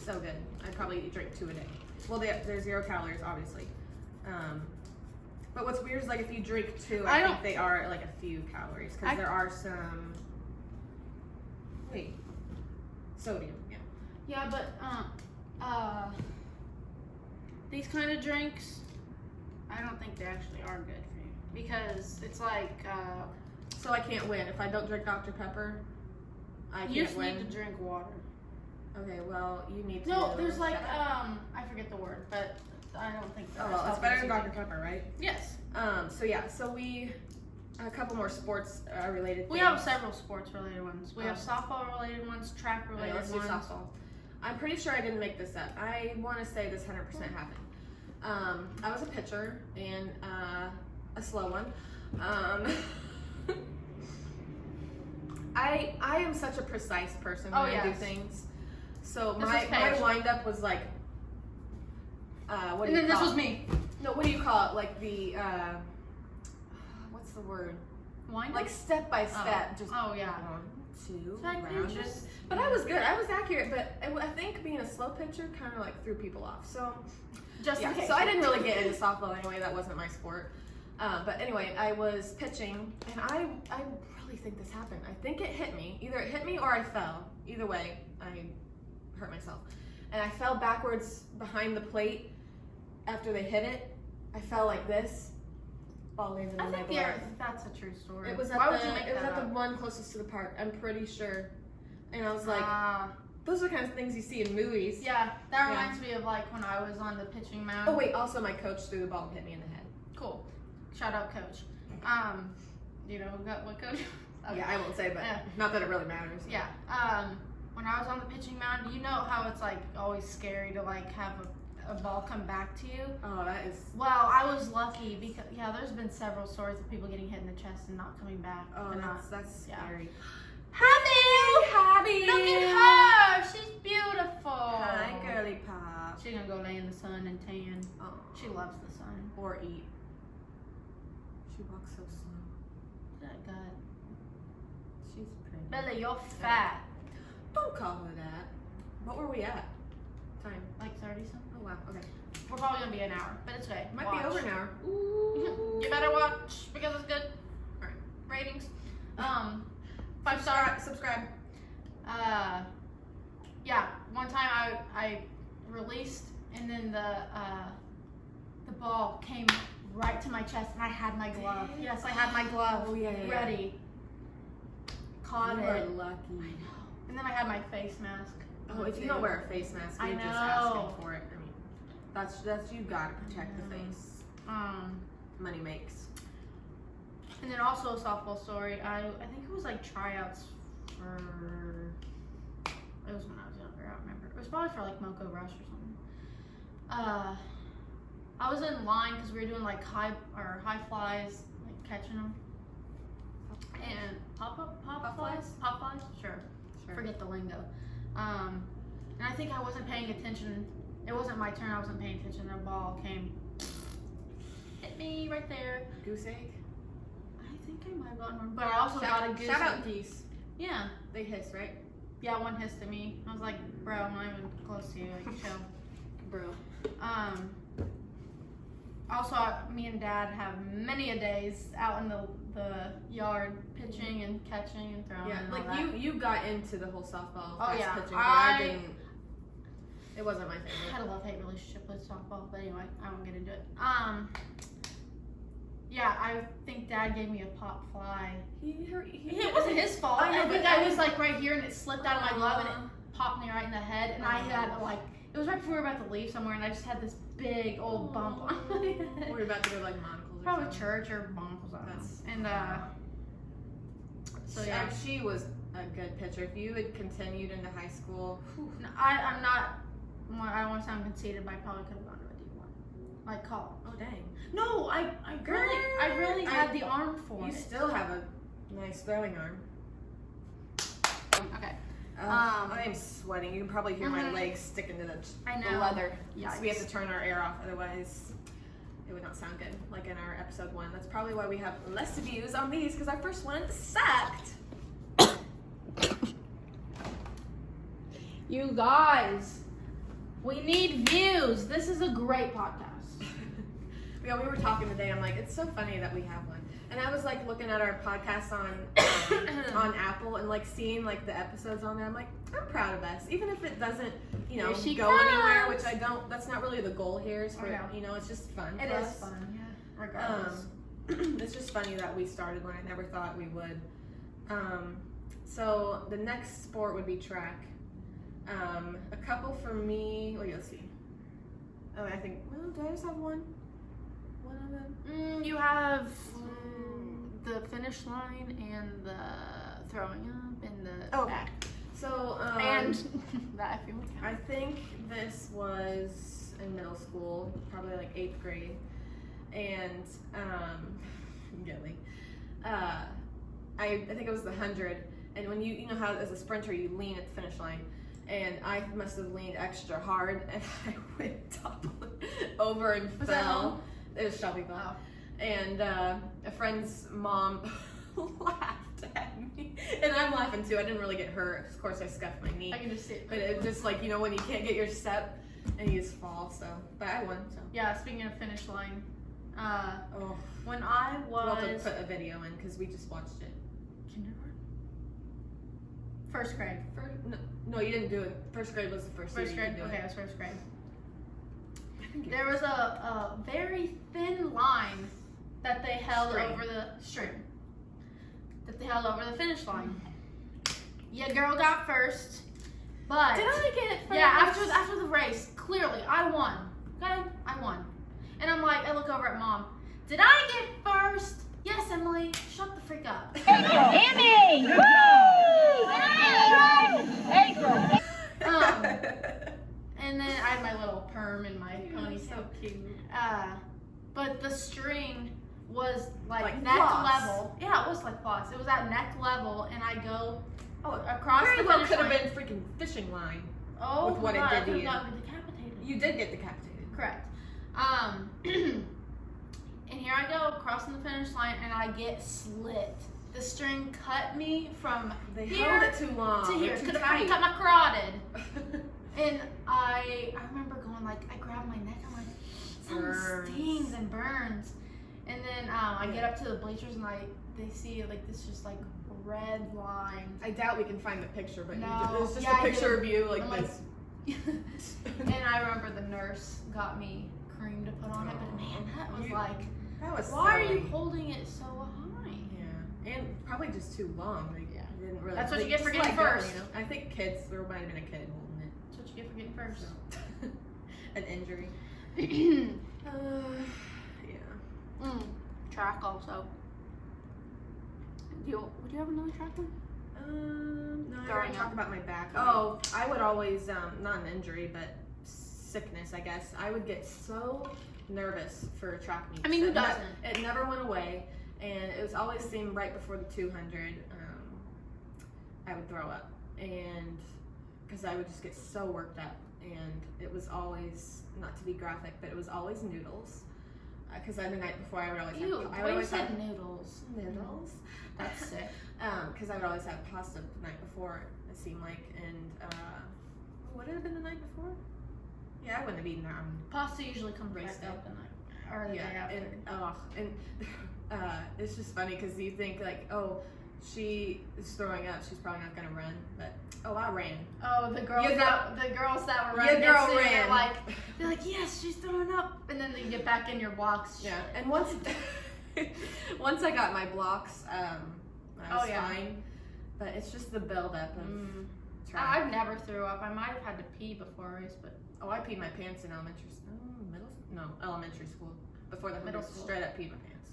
So good. I'd probably drink 2 a day. Well, they're 0 calories, obviously. But what's weird is like if you drink 2, I think they are like a few calories because there are some. Wait. Sodium. Yeah. Yeah, but these kind of drinks, I don't think they actually are good for you because it's like. So I can't win if I don't drink Dr. Pepper. I can't win. You just need to drink water. Okay, well, you need to. No, there's like I forget the word, but I don't think. Oh well, it's better than Dr. Pepper, right? Yes. So yeah, so we a couple more sports related things. We have several sports related ones. We have softball related ones, track related let's ones. do softball. I'm pretty sure I didn't make this up. I want to say this 100% happened. I was a pitcher and a slow one. I am such a precise person when I do things. So my wind-up was like, what do you call it? And then this was me. No, what do you call it? Like the, what's the word? Wind-up? Like step by step. Just 1, 2, round. But I was good. I was accurate. But I think being a slow pitcher kind of like threw people off. So, yeah. So I didn't really get into softball anyway. That wasn't my sport. But anyway, I was pitching, and I really think this happened. I think it hit me. Either it hit me or I fell. Either way, I hurt myself. And I fell backwards behind the plate after they hit it. I fell like this. Ball landed in my glove. That's a true story. It was at the one closest to the park. I'm pretty sure. And I was like, those are the kind of things you see in movies. Yeah, that reminds me of like when I was on the pitching mound. Oh wait, also my coach threw the ball and hit me in the head. Cool. Shout out, coach. You know what coach? Okay. Yeah, I won't say, but not that it really matters. Yeah. When I was on the pitching mound, you know how it's like always scary to like have a ball come back to you? Oh, that is. Well, I was lucky because there's been several stories of people getting hit in the chest and not coming back. Oh, that's scary. Happy! Look at her! She's beautiful. Hi, girly pop. She's gonna go lay in the sun and tan. Oh, she loves the sun. Or eat. She walks so slow. That gut. She's pretty. Bella, you're fat. Don't call her that. What were we at? time? Like 30 something. Oh wow. Okay. We're probably gonna be an hour, but it's okay. Might be over an hour. Ooh. You better watch because it's good. All right. Ratings. 5-star. Subscribe. Yeah. One time I released and then the ball came right to my chest and I had my glove. Yes, I had my glove ready. Caught you it. are lucky. I know. And then I had my face mask. Oh, if you don't wear a face mask, you're just asking for it. I mean, that's you gotta protect the face. Money makes. And then also a softball story. I think it was like tryouts for. It was when I was younger. I don't remember. It was probably for like Moco Rush or something. I was in line because we were doing like high flies, like catching them. And pop flies? Sure. Forget the lingo. And I think I wasn't paying attention. It wasn't my turn. I wasn't paying attention. The ball came, hit me right there. Goose egg? I think I might have gotten one, but I also got a goose. Shout out geese. Yeah. They hiss, right? Yeah, one hissed at me. I was like, bro, I'm not even close to you. Like, chill. Bro. Also, me and Dad have many a days out in the yard pitching and catching and throwing. Yeah, and like all that. you got into the whole softball pitching. I didn't. It wasn't my favorite. I had a love-hate relationship with softball, but anyway, I won't get into it. Yeah, I think Dad gave me a pop fly. It wasn't his fault. I think I was like right here and it slipped out of my glove and it popped me right in the head. And I had like, it was right before we were about to leave somewhere and I just had this big old bump on my head. We're about to go to like Monocles or Probably something. Church or Monocles. And so yeah. She was a good pitcher. If you had continued into high school. No, I'm not, I don't want to sound conceited, but I probably could have gone to a D1. Like call. Oh dang. No, I really had the arm for it. You still have a nice throwing arm. Okay. I am sweating. You can probably hear my legs sticking to the leather. Yikes. So we have to turn our air off, otherwise it would not sound good. Like in our episode 1. That's probably why we have less views on these, because our first one sucked. You guys, we need views. This is a great podcast. Yeah, we were talking today. I'm like, it's so funny that we have one. And I was like looking at our podcast on Apple and like seeing like the episodes on there. I'm like, I'm proud of us, even if it doesn't, go anywhere. Which I don't. That's not really the goal here. Is for it's just fun. It is fun, yeah. Regardless, it's just funny that we started when I never thought we would. So the next sport would be track. A couple for me. Well, let's see. Oh, I think. Well, do I just have one? One of them. You have the finish line and the throwing up and the back. So and that if you want. I think this was in middle school, probably like 8th grade, and I think it was the 100. And when you know how as a sprinter you lean at the finish line. And I must have leaned extra hard, and I went toppling over and fell. That home? It was Shelbyville. Oh. And a friend's mom laughed at me, and I'm laughing too. I didn't really get hurt. Of course, I scuffed my knee. I can just see it. But it's just like when you can't get your step and you just fall. So, but I won. So yeah. Speaking of finish line, when I was, we'll have to put a video in because we just watched it. Kindergarten. First grade. No, you didn't do it. First grade was the first year. First grade? Okay, it was first grade. There was a very thin line that they held over the string. That they held over the finish line. Yeah, girl got first. But did I get first? Yeah, after the race, clearly I won. Okay? I won. And I'm like, I look over at Mom. Did I get first? Yes, Emily. Shut the freak up. Emmy! Woo! April! And then I had my little perm and my ponytail. So cute. But the string was like neck floss. level. Yeah, it was like floss. It was at neck level, and I go across very the well finish could have line. been freaking fishing line. Oh, with what God, it did to you. I got decapitated. You did get decapitated. Correct. And here I go crossing the finish line, and I get slit. The string cut me from They here held it too long. to here. Too Could have tight. cut my carotid. And I I remember going like, I grabbed my neck. I'm like, something stings and burns. And then I get up to the bleachers and they see like this just like red line. I doubt we can find the picture, but no, it was just a picture of you like this. And I remember the nurse got me cream to put on it, but man, that was why are you holding it so high? Yeah, and probably just too long. Didn't really. That's what you get for getting first. You know? I think there might have been a kid holding it. That's what you get for getting first. So. An injury. Yeah. Track also. Would you have another track one? No, I already talked about my back. Oh, I would always, not an injury, but sickness, I guess. I would get so nervous for a track meet. I mean, who doesn't? It never went away, and it was always seemed right before the 200, I would throw up, and because I would just get so worked up, and it was always, not to be graphic, but it was always noodles. Because the night before I would always have noodles. Noodles. That's sick. Because I would always have pasta the night before, it seemed like, and would it have been the night before? Yeah, I wouldn't have eaten that. Pasta usually comes back up the night or the day after. And it's just funny because you think like, oh, she is throwing up, she's probably not gonna run, but I ran. Oh, the girls that were running, they're like, yes, she's throwing up, and then you get back in your blocks. Yeah, and once I got my blocks, I was fine. But it's just the buildup of. I've never threw up. I might have had to pee before a race, but I peed my pants in elementary school before the middle school. Straight up peed my pants.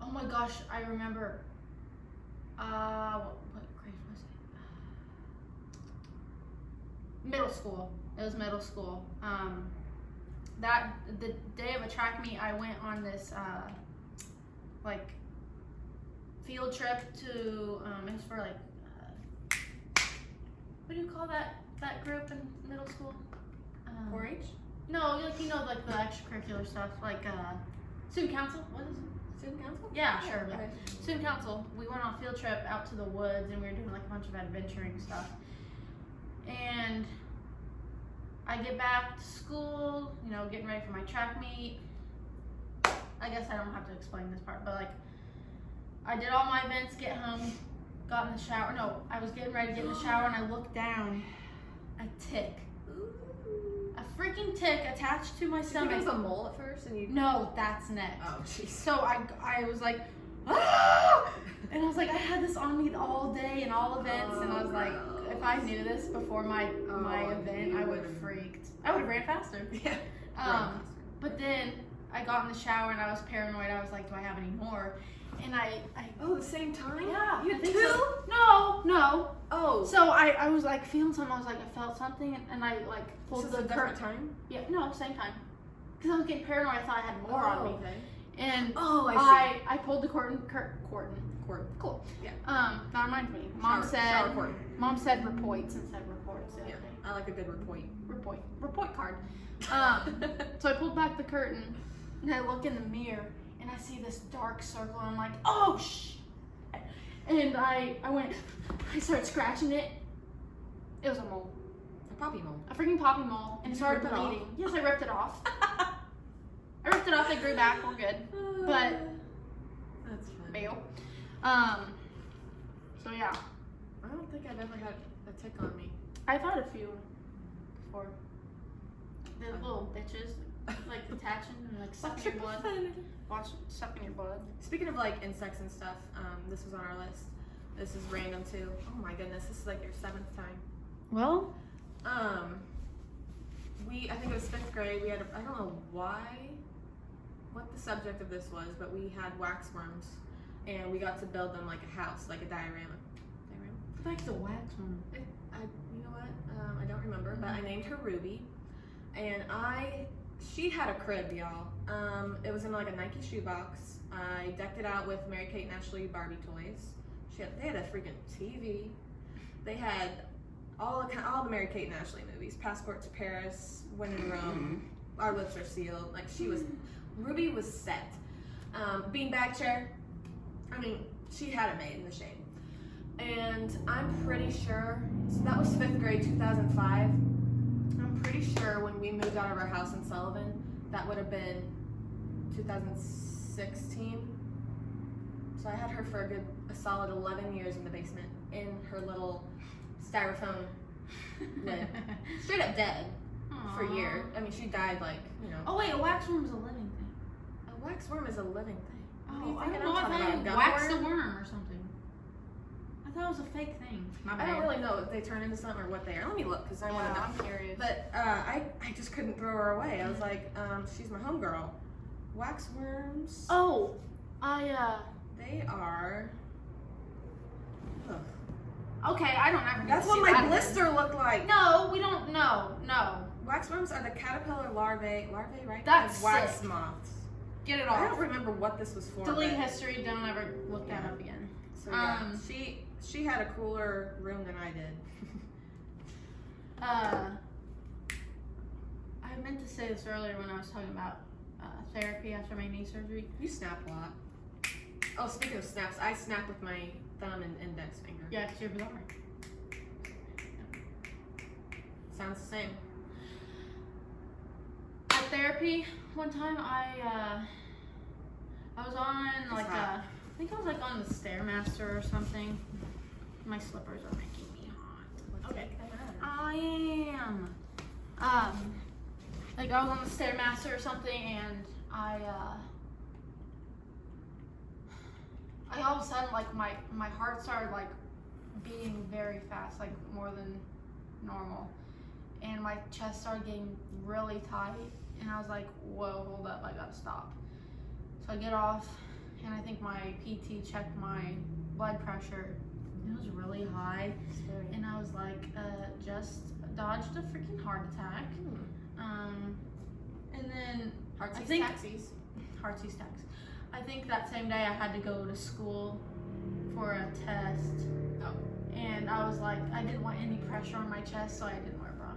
Oh my gosh, I remember. What grade was it? Middle school. It was middle school. The day of a track meet, I went on this field trip to. It was for what do you call that group in middle school? 4-H? No, the extracurricular stuff, student council. What is it? Student council? Yeah, sure. Okay. Student council. We went on a field trip out to the woods, and we were doing a bunch of adventuring stuff. And I get back to school, getting ready for my track meet. I guess I don't have to explain this part, but I did all my events, get home, got in the shower. No, I was getting ready to get in the shower, and I looked down. A tick. A freaking tick attached to my stomach. Did you think it was a mole at first? No, that's next. Oh, jeez. So I was like, ah! And I was like, I had this on me all day and all events, and I was like, if I knew this before my event, I would have freaked. I would have ran faster. Yeah. But then I got in the shower and I was paranoid. I was like, do I have any more? And I the same time? Yeah. You had two? So. No. Oh. So I was feeling something. I was I felt something, and I pulled the different time? Yeah, no, same time. Because I was getting paranoid. I thought I had more on me. Okay. And I see. I pulled the curtain. Cool. Yeah. That reminds me. Mom said reports instead of reports. Yeah. I like a good report. Report card. So I pulled back the curtain, and I look in the mirror, and I see this dark circle, and I'm like, oh shh. And I started scratching it. It was a mole. A poppy mole. A freaking poppy mole, and it started bleeding. Yes, I ripped it off. They grew back. We're good. But that's fun. bail. So yeah. I don't think I've ever had a tick on me. I've had a few before. The little bitches, attaching and sucking your blood. Sucking your blood. Speaking of insects and stuff, this was on our list. This is random too. Oh my goodness, this is your 7th time. Well, I think it was 5th grade. We had I don't know what the subject of this was, but we had wax worms, and we got to build them like a house, like a diorama. Back to wax worm. You know what? I don't remember, but I named her Ruby, and she had a crib, y'all. It was in a Nike shoebox. I decked it out with Mary Kate and Ashley Barbie toys. They had a freaking TV. They had all the Mary Kate and Ashley movies. Passport to Paris, When in Rome, Our Lips Are Sealed. Ruby was set. Beanbag chair. She had it made in the shade. And I'm pretty sure, so that was 5th grade, 2005. pretty sure when we moved out of our house in Sullivan, that would have been 2016. So I had her for a solid 11 years in the basement in her little styrofoam lid. Straight up dead for a year. I mean, she died like, you know. Oh wait, a waxworm is a living thing. A waxworm is a living thing. Oh, I don't know. I thought you waxed a worm or something. I thought it was a fake thing. My bad. I don't really know if they turn into something or what they are. Let me look because I want to know. I'm curious. But I just couldn't throw her away. I was like, she's my homegirl. Waxworms. Oh, They are. Okay, I don't ever. That's what my blister looked like. No, we don't. No. Waxworms are the caterpillar larvae, right? That's of wax sick. moths. Get it off. I don't remember what this was for. Delete history. Don't ever look that up again. So yeah, she had a cooler room than I did. I meant to say this earlier when I was talking about therapy after my knee surgery. You snap a lot. Oh, speaking of snaps, I snap with my thumb and index finger. Yeah, because you're bizarre. Sounds the same. At therapy, one time I was on like I think I was like on the Stairmaster or something. My slippers are making me hot. Okay. I am. Like I was on the Stairmaster or something, and I all of a sudden like my heart started like beating very fast, like more than normal, and my chest started getting really tight, and I was like, whoa, hold up, I gotta stop. So I get off, and I think my PT checked my blood pressure. It was really high, and I was like, just dodged a freaking heart attack. And then Taxis. Heartsies tax. I think that same day I had to go to school for a test. Oh. And I was like, I didn't want any pressure on my chest, so I didn't wear a bra.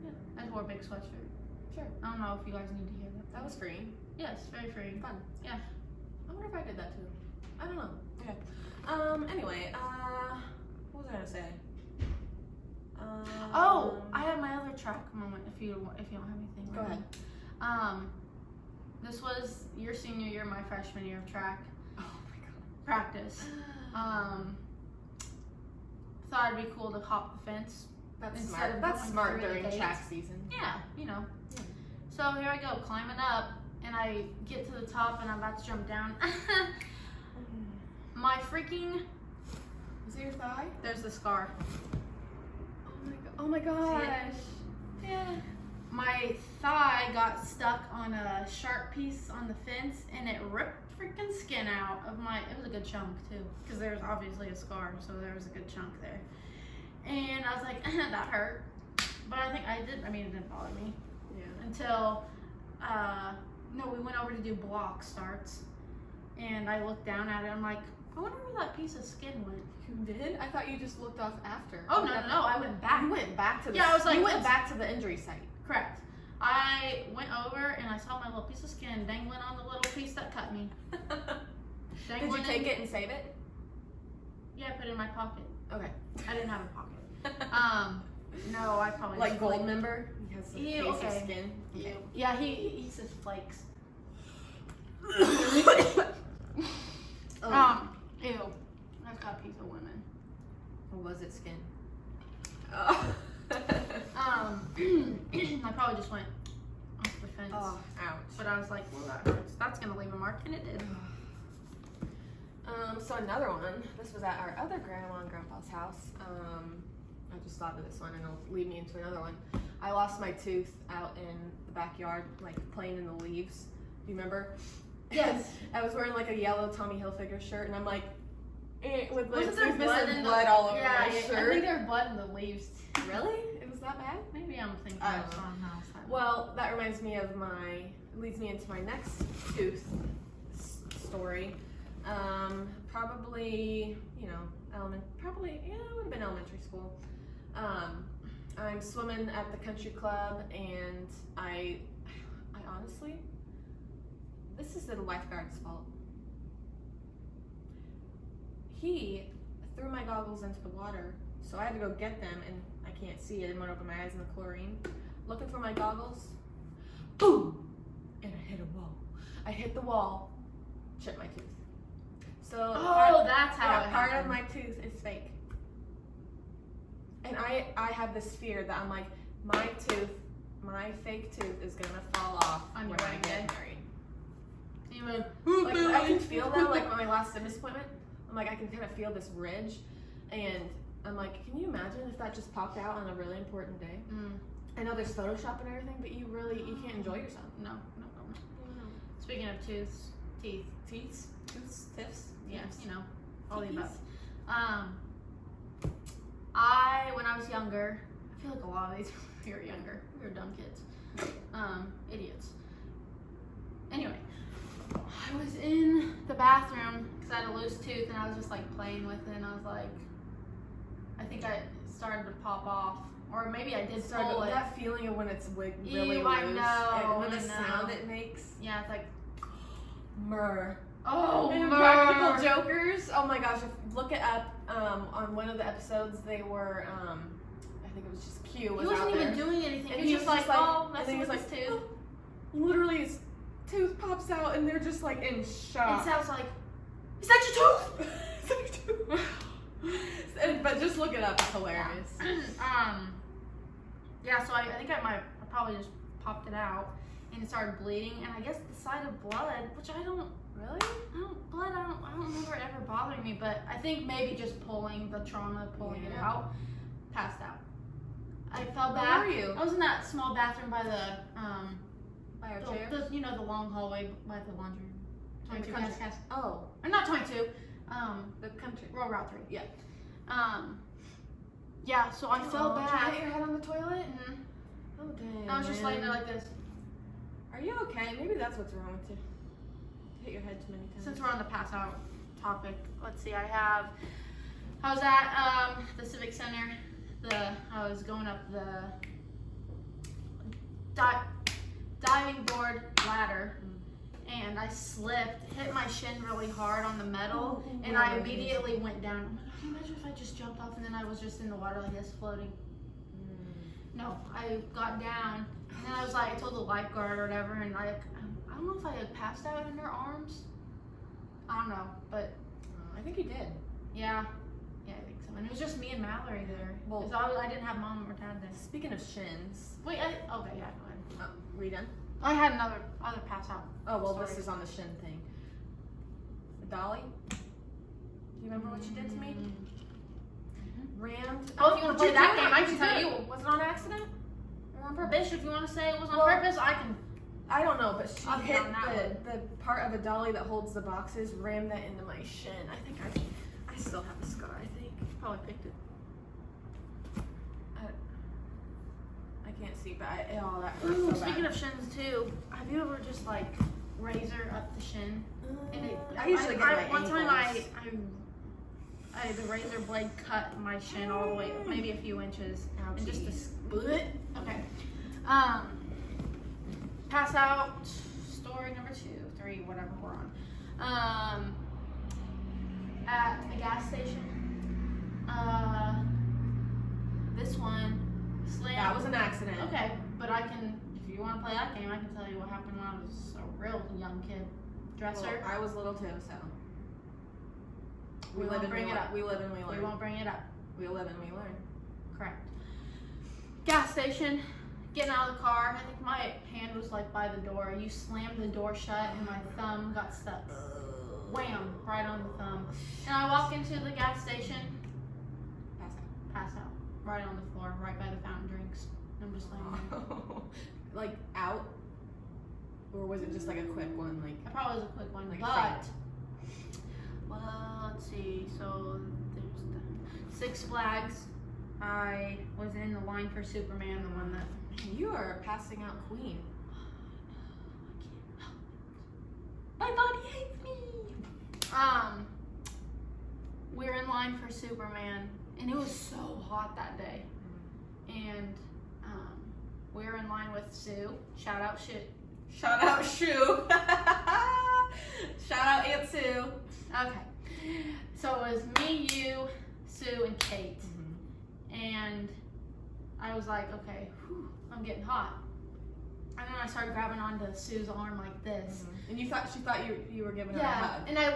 Yeah, I just wore a big sweatshirt. Sure. I don't know if you guys need to hear that. That was free. Yes, very free. Fun. Yeah. I wonder if I did that too. I don't know. Okay. Anyway, what was I gonna say? Oh, I had my other track moment. If you don't have anything. Go ahead. This was your senior year, my freshman year of track. Oh my god. Practice. Thought it'd be cool to hop the fence. That's Instead smart. of That's going smart through the during gates. track season. Yeah, you know. Yeah. So here I go, climbing up, and I get to the top, and I'm about to jump down. My freaking. Is it your thigh? There's the scar. Oh my gosh. Yeah. My thigh got stuck on a sharp piece on the fence, and it ripped freaking skin out of my. It was a good chunk too, because there was obviously a scar, so there was a good chunk there. And I was like, that hurt. But I think it didn't bother me. Yeah. Until, we went over to do block starts, and I looked down at it. I'm like, I wonder where that piece of skin went. You did? I thought you just looked off after. Oh no! I went back. You went back to the. Yeah, I was like, you went back to the injury site. Correct. I went over and I saw my little piece of skin dangling on the little piece that cut me. Did you take it and save it? Yeah, I put it in my pocket. Okay. I didn't have a pocket. No, I probably like just gold member. He has a Ew, piece okay. of skin. Ew. Yeah, he says flakes. Ew. That's got a piece of women. Or was it skin? I probably just went off the fence. Oh, ouch. But I was like, well, that hurts. That's gonna leave a mark, and it did. So another one. This was at our other grandma and grandpa's house. I just thought of this one, and it'll lead me into another one. I lost my tooth out in the backyard, like playing in the leaves. Do you remember? Yes. I was wearing like a yellow Tommy Hilfiger shirt, and I'm like, with like Wasn't there missing blood all over my I shirt. think there's blood in the leaves. Really? It was that bad? Maybe I'm thinking I of don't know. something else. Well, that reminds me of leads me into my next tooth story. Probably, it would have been elementary school. I'm swimming at the country club, and I honestly, this is the lifeguard's fault. He threw my goggles into the water, so I had to go get them, and I can't see it. I'm gonna open my eyes in the chlorine. Looking for my goggles. Boom! And I hit a wall. I hit the wall. Chipped my tooth. So that's how it part happened. of my tooth is fake. And I have this fear that I'm like, my fake tooth is gonna fall off On your when I wedding get day? married. You went, Like I can feel that, like on my last dentist appointment. I'm like, I can kind of feel this ridge, and I'm like, can you imagine if that just popped out on a really important day? I know there's Photoshop and everything, but you can't enjoy yourself. No. Speaking of teeths. Tiffs? Yes, you know, all the Teethies? above. When I was younger, I feel like a lot of these we were younger. We were dumb kids. Idiots. Anyway, I was in the bathroom because I had a loose tooth and I was just like playing with it and I was like, I think I started to pop off. Or maybe I did pull it. That feeling of when it's really loose. I know. And the sound it makes. Yeah, it's like, Myrrh. oh, And myrrh. Practical Jokers. Oh my gosh, look it up. On one of the episodes, they were, I think it was just Q was He wasn't out even there. doing anything. And He was just like, oh, and that's then he was with like, his tooth. literally his tooth pops out and they're just like in shock. It sounds like, is that your tooth? Is that your tooth? But just look it up, it's hilarious. Yeah, so I think I probably just popped it out and it started bleeding, and I guess the sight of blood, which I don't remember it ever bothering me, but I think maybe just pulling it out, passed out. I fell back. Where were you? I was in that small bathroom by the By our chairs? the long hallway by the laundry. 22 country. Cast. Oh, Or not 22. the country. Route 3. Yeah. Yeah, so I fell Did you back. hit your head on the toilet? Mhm. Oh, dang. I was just laying there man. like this. Are you okay? Maybe that's what's wrong with you. Hit your head too many times. Since we're on the pass out topic, let's see. I was at the Civic Center. I was going up the diving board ladder, and I slipped, hit my shin really hard on the metal, and I immediately went down. I'm like, can you imagine if I just jumped off and then I was just in the water like this, floating? No, I got down, and then I was like, I told the lifeguard or whatever, and I don't know if I had passed out in her arms. I don't know, but I think you did. yeah, I think so. And it was just me and Mallory there. Well- 'Cause I didn't have mom or dad there. Speaking of shins. Wait, okay, yeah, go ahead. Oh, were you done? I had another pass out. Oh, well, Sorry. this is on the shin thing. Dolly? Do you remember what you did to me? Rammed. Oh, if you want to play that game, I can What'd tell do? you. Was it on accident? Or on purpose? Bitch, if you want to say it was on Well- purpose, I can. I don't know, but she I'll be hit on that the part of the dolly that holds the boxes, rammed that into my shin. I think I still have a scar, I think. Probably picked it. I can't see, but that hurts Ooh, so speaking bad. of shins too, have you ever just like razor up the shin? And I usually get my one time ankles. the razor blade cut my shin all the way, maybe a few inches, and just a split. Okay. Pass out. Story number 2, 3, whatever we're on. At a gas station. This one slammed. That was an accident. Okay, but if you want to play that game, I can tell you what happened when I was a real young kid. Dresser. Well, I was little too, so. We won't bring it up. We live and we learn. We won't bring it up. We live and we learn. Correct. Gas station. Getting out of the car. I think my hand was like by the door. You slammed the door shut and my thumb got stuck. Wham! Right on the thumb. And I walk into the gas station. Pass out. Right on the floor, right by the fountain drinks. I'm just laying there. Like out? Or was it just like a quick one? Like That probably was a quick one, Like but well, let's see. So there's the Six Flags. I was in the line for Superman, the one that you are a passing out queen. my body hates me. We were in line for Superman, and it was so hot that day. And we were in line with Sue. Shout out Sue. Shout out Sue. Shout out Aunt Sue. Okay. So it was me, you, Sue, and Kate. And I was like, okay, whew, I'm getting hot. And then I started grabbing onto Sue's arm like this. Mm-hmm. And she thought you were giving her a hug. And I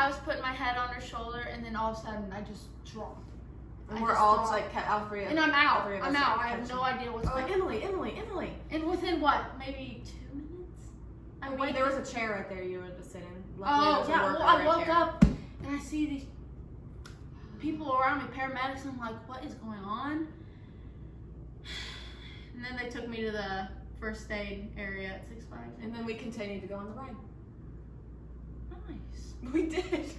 was putting my head on her shoulder, and then all of a sudden I just dropped. And we're all just like all three. And I'm out. I have no idea what's going on. Emily. And within what, maybe 2 minutes? There was a chair right there you were just sitting. Oh yeah. Well, I woke up and I see these people around me, paramedics. I'm like, what is going on? And then they took me to the first aid area at Six Flags. And then we continued to go on the ride. Nice. We did.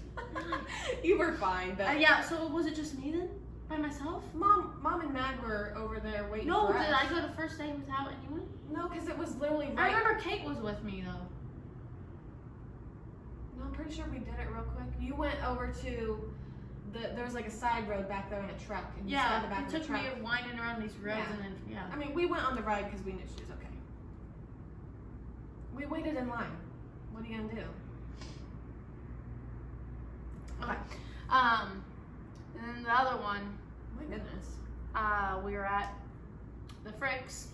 You were fine, but yeah. So was it just me then, by myself? Mom and Mad were over there waiting. No, for us. did I go to first aid without anyone? No, because it was literally I right. remember Kate was with me though. No, I'm pretty sure we did it real quick. You went over to there was like a side road back there in a truck. And you sat in the back it of the took truck. me winding around these roads and then I mean, we went on the ride because we knew she was okay. We waited in line. What are you gonna do? Okay. And then the other one, My goodness. we were at the Fricks,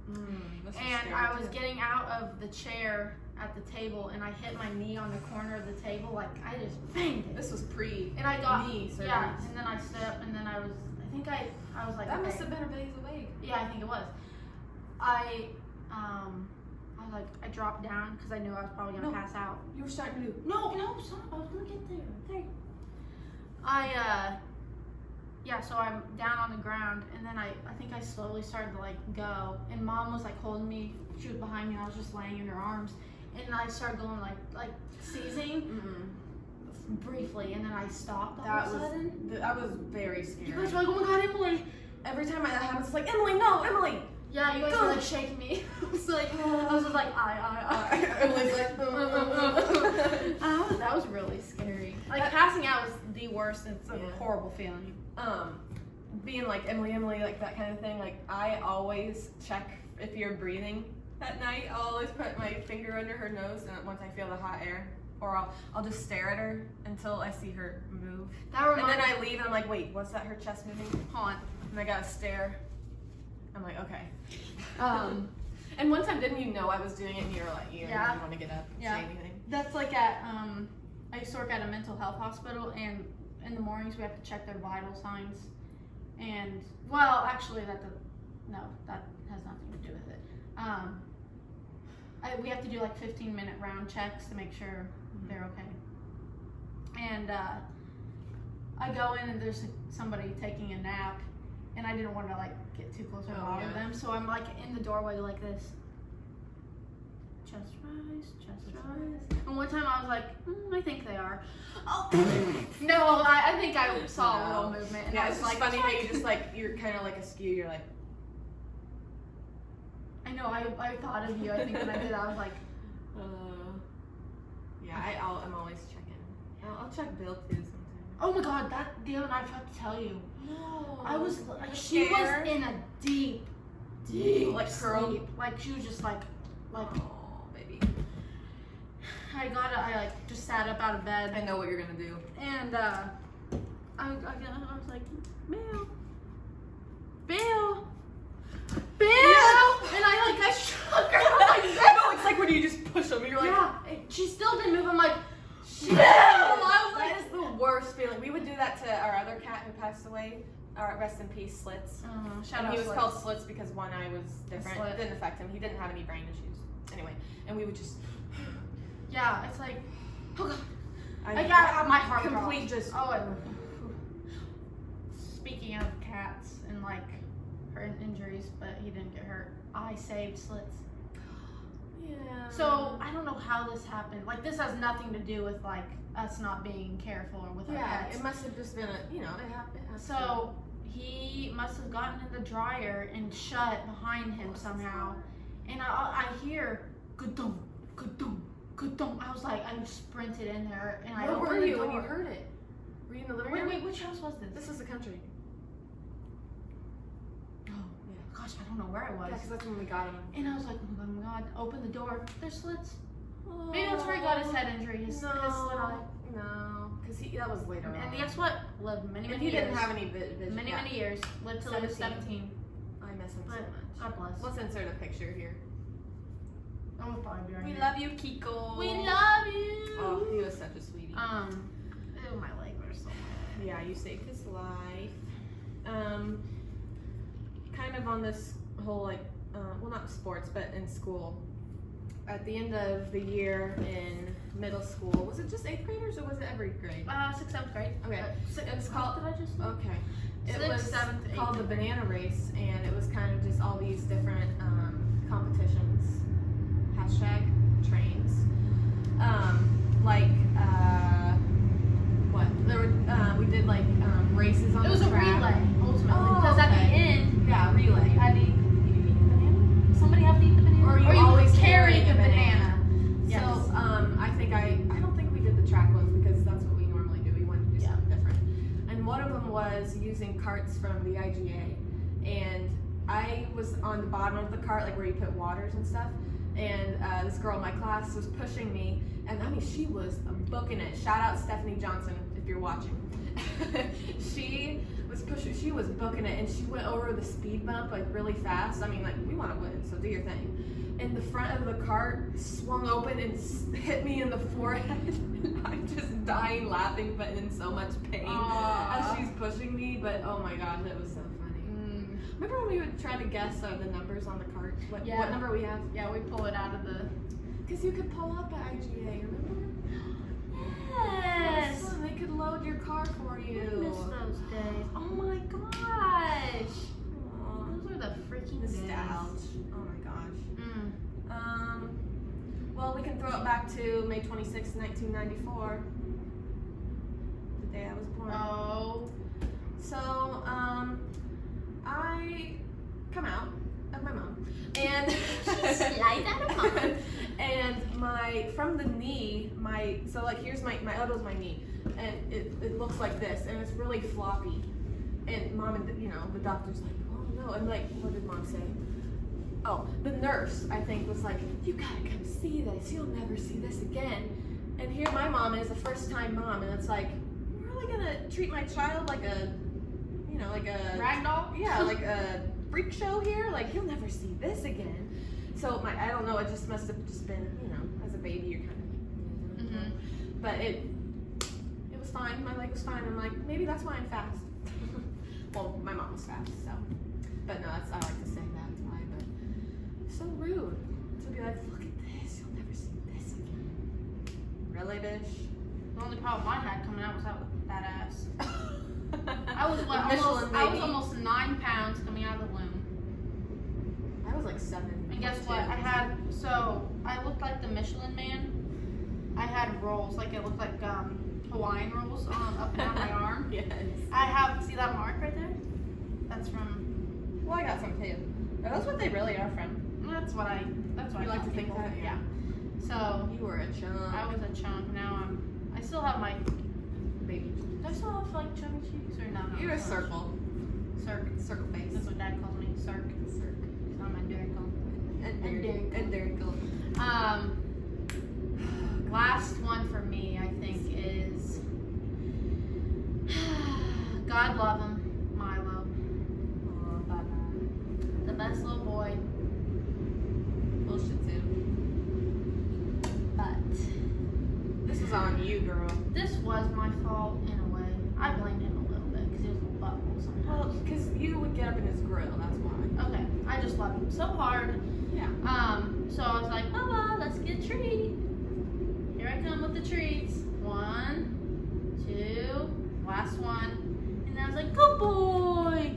This is and scary, I was too. getting out of the chair at the table, and I hit my knee on the corner of the table, like I just banged it. This was pre. And I got knee surgery. yeah, and then I stood up, and then I was like, That okay. must have been a days away. Yeah, I think it was. I was like, I dropped down because I knew I was probably gonna pass out. You were starting to. No, stop! I was gonna get there. Okay. So I'm down on the ground, and then I think I slowly started to like go, and Mom was like holding me. She was behind me, and I was just laying in her arms, and I started going like seizing briefly, and then I stopped all of a sudden. That was very scary. You guys were like, oh my God, Emily! Every time that happens, it's like, Emily, no, Emily! Yeah, you guys were like shaking me. I was just like, I. Emily's like, That was really scary. Like passing out was the worst. It's a horrible feeling. Being like Emily, like that kind of thing. Like I always check if you're breathing at night. I'll always put my finger under her nose, and once I feel the hot air, or I'll just stare at her until I see her move. And then I leave, and I'm like, wait, what's that? Her chest moving? Hold on. And I gotta stare. I'm like, okay. And one time, didn't you know I was doing it, and you were like, you didn't want to get up and say anything? That's like at I used to work at a mental health hospital, and in the mornings we have to check their vital signs. And well, actually, that has nothing to do with it. We have to do like 15-minute round checks to make sure they're okay. And I go in, and there's somebody taking a nap, and I didn't want to like get too close or bother them, so I'm like in the doorway like this. Chest rise. And one time I was like, I think they are. Oh no, I think I saw a little movement. And I was it's like, funny how you just like you're kind of like askew. You're like, I know. I thought of you. I think when I did, I was like, I'm always checking. I'll check Bill too sometimes. oh my God, the other night I forgot to tell you. No. I was like, she was in a deep like sleep. Like she was just like. Oh, baby. I like just sat up out of bed. I know what you're gonna do. And I was like, Bill. And I shook her. I was like, No, it's like when you just push them. You're like, she still didn't move. I'm like, Bill! That is the worst feeling. We would do that to our other cat who passed away. Rest in peace, Slits. Shout out He was Slits. called Slits because one eye was different. Slit. It didn't affect him. He didn't have any brain issues. Anyway, and we would just. Yeah, it's like, oh God. I got my heart complete dropped. just. Speaking of cats and like her injuries, but he didn't get hurt. I saved Slits. Yeah. So I don't know how this happened. Like this has nothing to do with like us not being careful with our pets. It must have just been it happened. So he must have gotten in the dryer and shut behind him somehow. And I hear ka-dum, ka-dum, ka-dum. I was like, I sprinted in there and I Where opened were the you door. when you heard it? Were you in the living room? Wait, which house was this? This is the country. Oh, yeah. Gosh, I don't know where I was. Yeah, because that's when we got him. And I was like, oh my God, open the door. There's Slits. Maybe that's where he got his head injury. His slit on it. No, because that was later on. And guess what? Lived many he years. Didn't have any vision. Many years. Lived till he was 17. I miss him so much. God bless. Let's insert a picture here. Oh, we'll probably be right We here. love you, Kiko. We love you. Oh, he was such a sweetie. Ew, my legs are so bad. Yeah, you saved his life. Kind of on this whole well, not sports, but in school. At the end of the year in middle school, was it just 8th graders or was it every grade? 6th, 7th grade. Okay, it's called. Did I just? Okay, it 6th, was 7th, called 8th. the banana race, and it was kind of just all these different competitions. #trains. What? There were we did races on the track. It was a relay, ultimately. Oh, Because at the okay. end, Yeah, relay. you had to eat the banana. Somebody had to eat the banana. Or you would always carry carry the a banana. Yes. So I don't think we did the track ones because that's what we normally do. We wanted to do something different. And one of them was using carts from the IGA, and I was on the bottom of the cart, like where you put waters and stuff. And this girl in my class was pushing me, and I mean she was booking it. Shout out Stephanie Johnson if you're watching. She was booking it, and she went over the speed bump really fast. I mean, we want to win, so do your thing. And the front of the cart swung open and hit me in the forehead. I'm just dying laughing, but in so much pain as she's pushing me. But oh my gosh, it was so funny. Remember when we would try to guess the numbers on the cart? What number we have? Yeah, we pull it out of the. Because you could pull up at IGA, remember? Yes. So they could load your car for you. I miss those days. Oh my gosh. Those are the freaking Nostalgia. days. Oh my gosh. Well, we can throw it back to May 26, 1994. The day I was born. Oh. So, I come out of my mom. And Slide out of mom. And from the knee, here's my elbow's my knee, and it looks like this, and it's really floppy. And mom and the doctor's like, oh no, and what did mom say? Oh, the nurse I think was like, you gotta come see this. You'll never see this again. And here my mom is a first-time mom, and it's like, you're really gonna treat my child like a ragdoll? Yeah, like a freak show here. Like you'll never see this again. So I don't know. It just must have just been, as a baby, you're kind of. But it was fine. My leg was fine. I'm like, maybe that's why I'm fast. Well, my mom was fast, so. But no, I like to say that's why. But so rude to be like, look at this. You'll never see this again. Really, bitch? The only problem I had coming out was that with that ass. I was almost 9 pounds coming out of the womb. I was like 7. And guess what? I looked like the Michelin Man. I had rolls, it looked like Hawaiian rolls up and down my arm. Yes. See that mark right there? That's from. Well, I got some too. Are those what they really are from? That's what I You like tell to think people. that? Yeah. So You were a chunk. I was a chunk. Now I still have my. Baby. Do I still have chubby cheeks or not? You're a circle. Circle face. That's what Dad calls me. Circ. It's not my Duricle. And Duricle. Last one for me, I think, is God love him, Milo. Oh, Baba. The best little boy. Bullshit too. But This was on you, girl. this was my fault in a way. I blame him a little bit because he was a butthole sometimes. Well, because you would get up in his grill, that's why. Okay, I just love him so hard. Yeah. So I was like, Baba, let's get a treat. Here I come with the treats. 1, 2, last one. And I was like, good boy.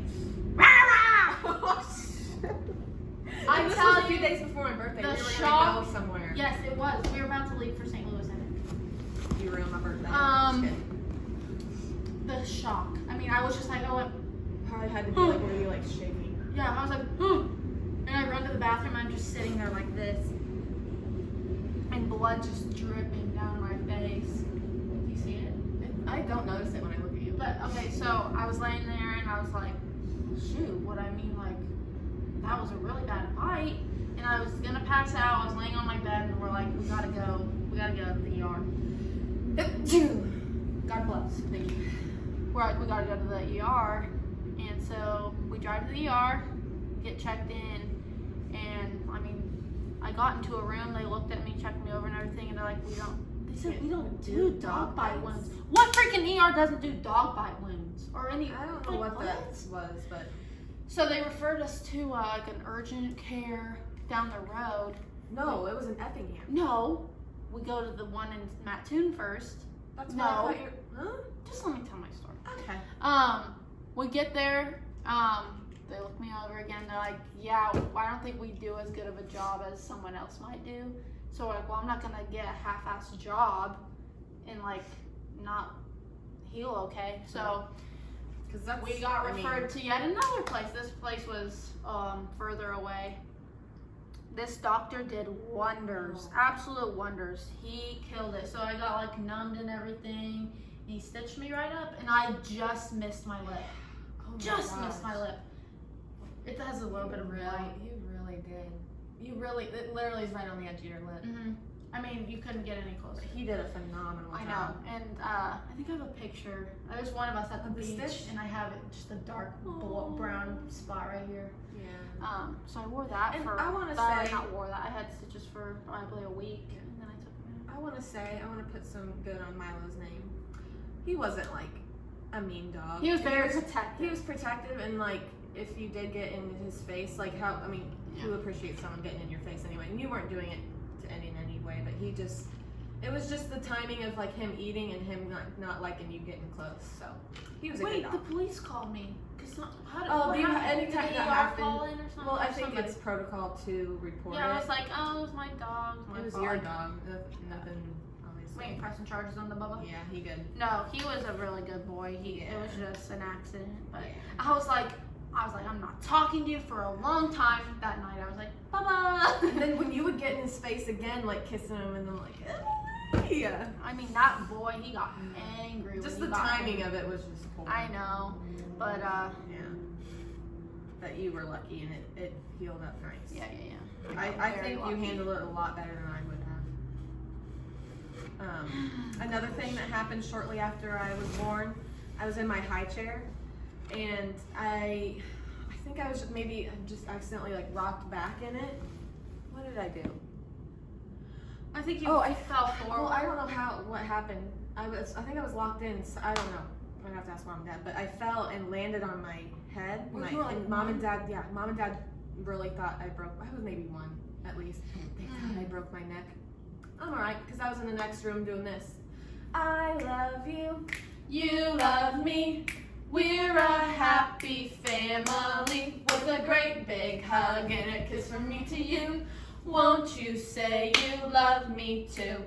I This tell was a few you, days before my birthday. the We were shock- gonna go somewhere. Yes, it was. We were about to leave for St. Louis, I think. You were on my birthday. Um, Just kidding. The shock. I mean, I was just like, oh, Probably had to be like, were you like shaking? yeah. I was like, huh. And I run to the bathroom. I'm just sitting there like this, and blood just dripping down my face. Do you see it? I don't notice it when I look at you. But okay, so I was laying there and I was like, shoot, that was a really bad bite. And I was gonna pass out. I was laying on my bed and we're like, we gotta go to the ER. God bless. Thank you. We're like, we gotta go to the ER, and so we drive to the ER, get checked in, and I mean, I got into a room. They looked at me, checked me over, and everything, and they're like, They said we don't do dog bite wounds. What freaking ER doesn't do dog bite wounds or any? I don't know what that was, but so they referred us to like an urgent care down the road. No, it was in Effingham. No, we go to the one in Mattoon first. That's no. I thought you. Huh? Just let me tell my story. Okay. We get there. They look me over again. They're like, "Yeah, I don't think we do as good of a job as someone else might do." So we're like, "Well, I'm not gonna get a half-assed job and like not heal okay." So we got referred to yet another place. This place was further away. This doctor did wonders, absolute wonders. He killed it. So I got like numbed and everything. He stitched me right up, and I just missed my lip. Missed my lip. It has a little bit of red. You really did. It literally is right on the edge of your lip. Mm-hmm. I mean, you couldn't get any closer. He did a phenomenal job. I know, and I think I have a picture. There's one of us at the beach, stitch? and I have just a dark brown spot right here. Yeah. So I wore that And for. I want to I say, not wore that. I had stitches for probably a week, and then I took them out. I want to put some good on Milo's name. He wasn't like a mean dog. He was very protective. He was protective, and like if you did get in his face, like you appreciate someone getting in your face anyway, and you weren't doing it to in any way, but it was just the timing of like him eating and him not liking you getting close. So he was a good dog. The police called me. Anytime that happened? Well, I think somebody. It's protocol to report it. Yeah, I was like, oh, it was my dog. It was your dog. Nothing. We ain't pressing charges on the Bubba. Yeah, he good. No, he was a really good boy. It was just an accident. But I was like, I'm not talking to you for a long time. That night, I was like, Bubba. And then when you would get in his face again, like kissing him, and then like, hey. I mean, that boy, he got angry. Just the timing of it was just poor. I know, but yeah. But you were lucky, and it healed up nice. Yeah. I think you handled it a lot better than I would have. Another thing that happened shortly after I was born, I was in my high chair, and I think I was just accidentally like rocked back in it. What did I do? I think I fell forward. Well, I don't know what happened. I think I was locked in. So I don't know. I'm gonna have to ask mom and dad. But I fell and landed on my head. And mom and dad really thought I broke. I was maybe one at least. They thought I broke my neck. I'm alright because I was in the next room doing this. I love you. You love me. We're a happy family with a great big hug and a kiss from me to you. Won't you say you love me too?